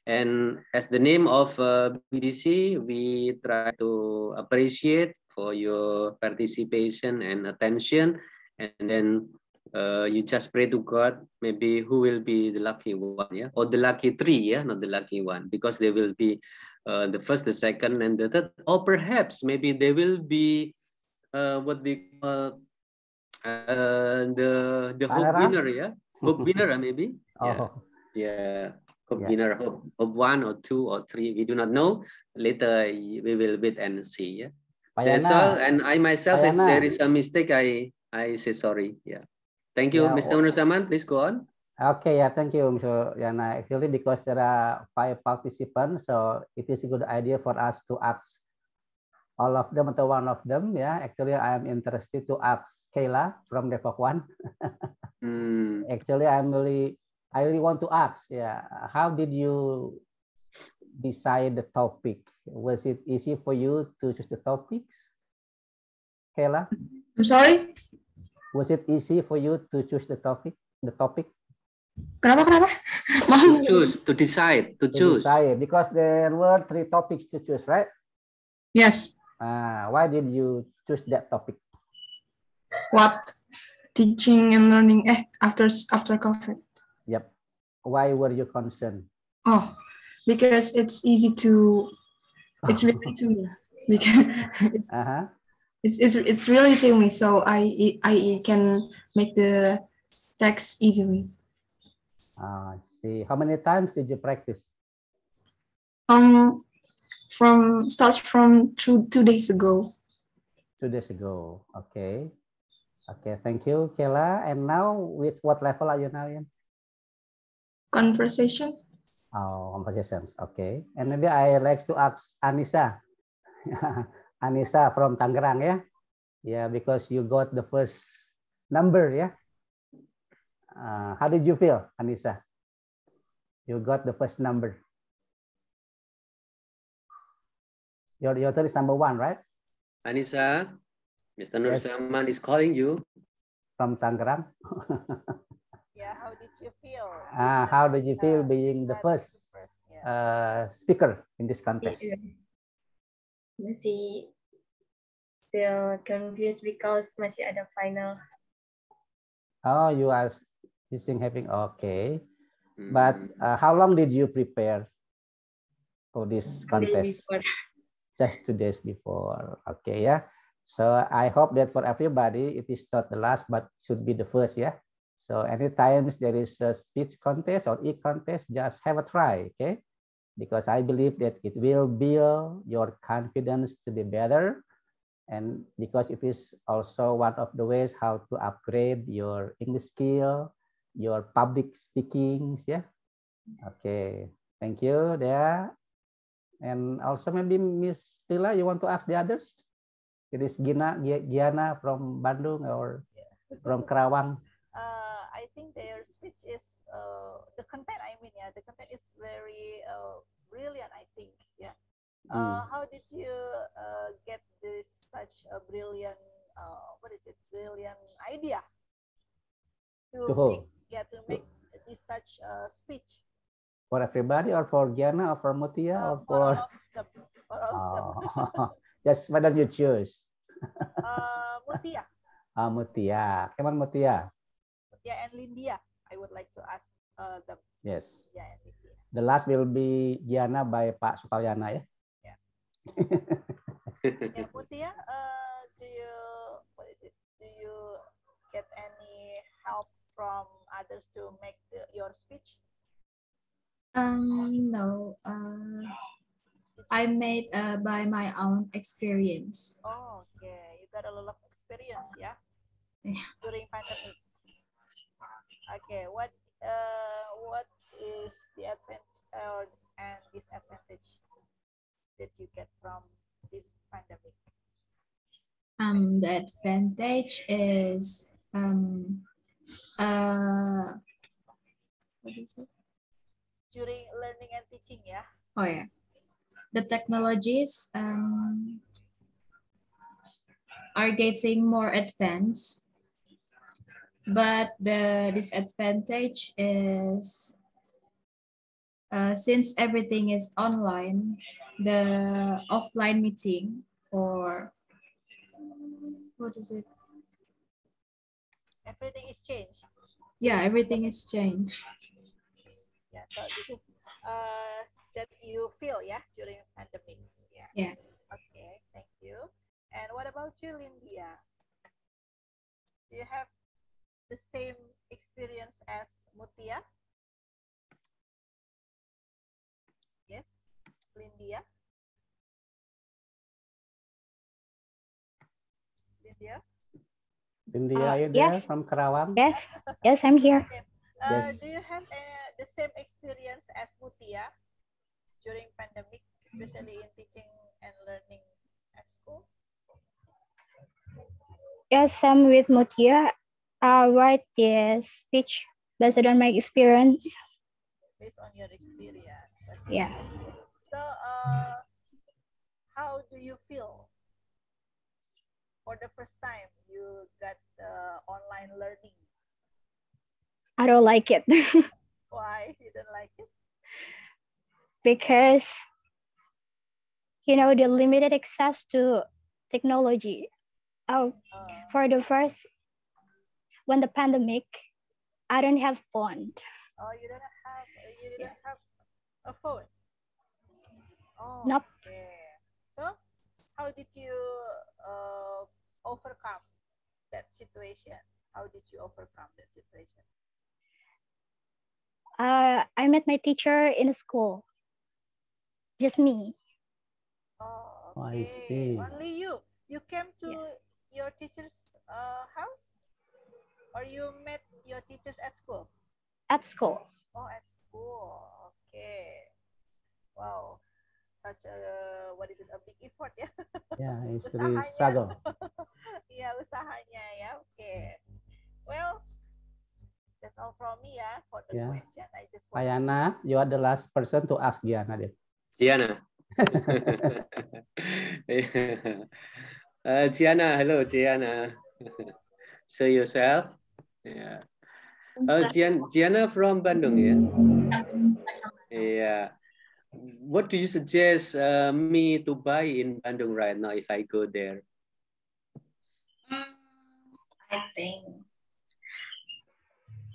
And as the name of BDC, we try to appreciate for your participation and attention. And then you just pray to God, maybe who will be the lucky one, yeah, or the lucky three, yeah, not the lucky one, because they will be the first, the second, and the third, or perhaps maybe they will be what we call the hope winner, yeah, hope winner, maybe. Yeah, yeah. Hope winner, hope one or two or three, we do not know. Later we will wait and see. Yeah, that's all. And I myself, if there is a mistake, I say sorry. Yeah, thank you, Mr. Munusaman. Please go on. Okay, yeah, thank you, Mr. Yana. Actually, because there are 5 participants, so it is a good idea for us to ask all of them or one of them. Yeah, actually, I am interested to ask Kayla from Depok 1. Actually, I really want to ask, yeah, how did you decide the topic? Was it easy for you to choose the topics, Kayla? I'm sorry? Was it easy for you to choose the topic? Kenapa? To choose, to decide, to choose. Decide, because there were 3 topics to choose, right? Yes. Why did you choose that topic? What? Teaching and learning after COVID. Yep. Why were you concerned? Oh, because it's easy to, it's really to me. Because it's really to me, so I can make the text easily. I see. How many times did you practice? Starts from 2 days ago. 2 days ago. Okay. Okay, thank you, Kayla. And now, with what level are you now in? Conversation. Oh, conversations. Okay. And maybe I like to ask Anissa. Anissa from Tangerang, yeah? Yeah, because you got the first number, yeah? How did you feel, Anissa? You got the first number. Your turn is number 1, right? Anissa, Mr. Nur Zaman is calling you. From Tangerang. Yeah, how did you feel? How did you feel being the first speaker in this contest? Masih still confused because masih ada final. Oh, you are having okay. But how long did you prepare for this contest? Just 2 days before. Okay, yeah. So I hope that for everybody, it is not the last, but should be the first, yeah. So anytime there is a speech contest or e-contest, just have a try, okay? Because I believe that it will build your confidence to be better. And because it is also one of the ways how to upgrade your English skill, your public speaking, yeah. Okay, thank you, Dea. And also maybe Miss Tila, you want to ask the others? It is Giana from Bandung or from Kerawang. I think their speech is the content. I mean, yeah, the content is very brilliant. I think, yeah. How did you get this such a brilliant brilliant idea to make this such a speech? For everybody, or for Giana, or for Mutia, or for all of them. Just why don't you choose? Mutia. Mutia. Come on, Mutia. Mutia and Lindia. I would like to ask them. Yes. Yeah, and Lindia. The last will be Giana by Pak Sukaryana, ya. Yeah. Yeah, Mutia. Do you get any help from others to make your speech? No. I made by my own experience. Oh, okay. You got a lot of experience, yeah? During pandemic. Okay. What is the advantage and disadvantage that you get from this pandemic? The advantage is what is it? During learning and teaching, yeah? Oh yeah. The technologies are getting more advanced, but the disadvantage is since everything is online, the offline meeting or what is it? Everything is changed. Yeah, everything is changed. Yeah, so this is that you feel, yeah, during pandemic. Yeah. Yeah. Okay, thank you. And what about you, Lindia? Do you have the same experience as Mutia? Yes, Lindia. Lindia. Lindia, are you there from Kerawang? Yes, I'm here. Okay. Yes. Do you have the same experience as Mutia during pandemic, especially in teaching and learning at school? Yes, I'm with Mutia. I write this speech based on my experience. Based on your experience. Okay. Yeah. So, how do you feel for the first time you got online learning? I don't like it. Why you don't like it? Because, you know, the limited access to technology. For the first, when the pandemic, I don't have phone. Oh, you didn't have a phone? Oh, nope. Okay. So, how did you overcome that situation? How did you overcome that situation? I met my teacher in school. Just me. Oh, I okay. see. Only you. You came to your teacher's house? Or you met your teachers at school? At school. Oh, at school. Okay. Wow. Such a, a big effort, ya? Yeah, it's really struggle. Iya, usahanya, ya. Okay. Well, that's all from me, ya, for the question. I just want Ayana, you are the last person to ask Giana. Giana. Gianna, hello, Gianna. Show yourself. Yeah. Oh, Gianna from Bandung, yeah? Yeah. What do you suggest me to buy in Bandung right now if I go there?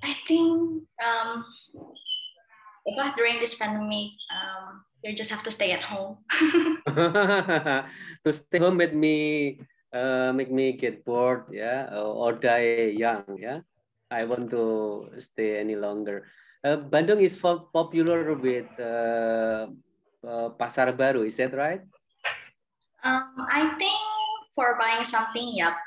I think during this pandemic, you just have to stay at home. To stay home make me get bored, yeah, or die young, yeah. I want to stay any longer. Bandung is popular with Pasar Baru, is that right? I think for buying something, yep.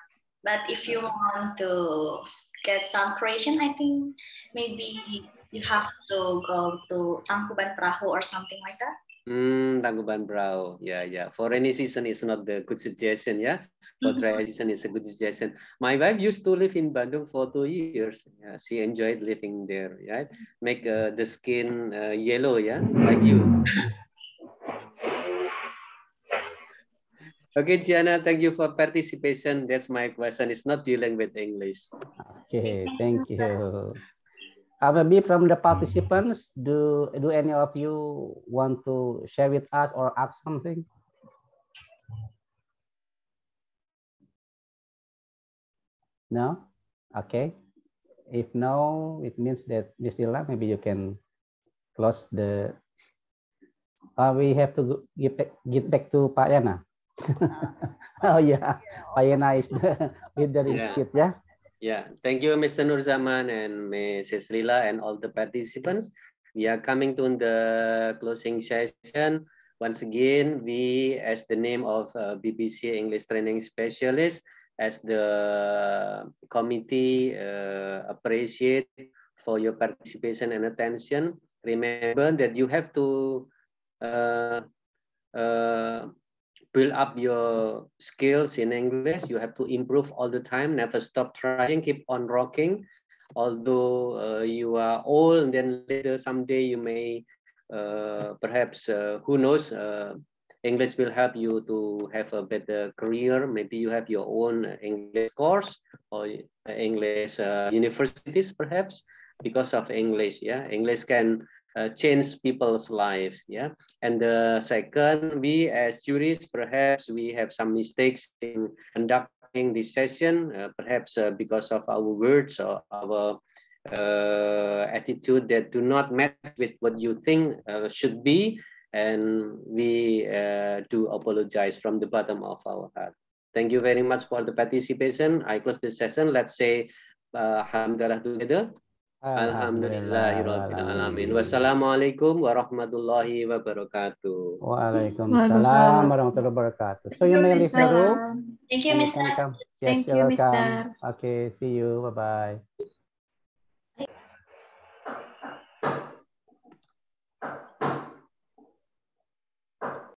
But if you want to get some creation, I think maybe you have to go to Tangkuban Perahu or something like that. Tangkuban Perahu, yeah. For rainy season is not the good suggestion, yeah. For dry season is a good suggestion. My wife used to live in Bandung for 2 years. Yeah, she enjoyed living there, right? Make the skin yellow, yeah, like you. Okay, Gianna, thank you for participation. That's my question. It's not dealing with English. Okay, thank you. Maybe from the participants, do any of you want to share with us or ask something? No? Okay. If no, it means that Ms. Dila, maybe you can close the. We have to get back to Pak Yana. Oh yeah, Pak Yana is with the speech, yeah. Yeah, thank you, Mr. Nurzaman and Mrs. Lila and all the participants. We are coming to the closing session. Once again, we, as the name of BBC English Training Specialist, as the committee, appreciate for your participation and attention. Remember that you have to build up your skills in English. You have to improve all the time, never stop trying, keep on rocking. Although you are old, and then later someday you may, perhaps, who knows, English will help you to have a better career. Maybe you have your own English course or English universities, perhaps, because of English. Yeah, English can change people's life. Yeah, and the second, we as jurists, perhaps we have some mistakes in conducting this session, perhaps because of our words or our attitude that do not match with what you think should be, and we do apologize from the bottom of our heart. Thank you very much for the participation. I close this session. Let's say alhamdulillah together. Alhamdulillahirabbil alamin. Wassalamualaikum warahmatullahi wabarakatuh. Waalaikumsalam warahmatullahi wabarakatuh. So you may leave the room. Thank you, Mr. Yes, Thank you, you're welcome. Mr. Okay, see you. Bye-bye.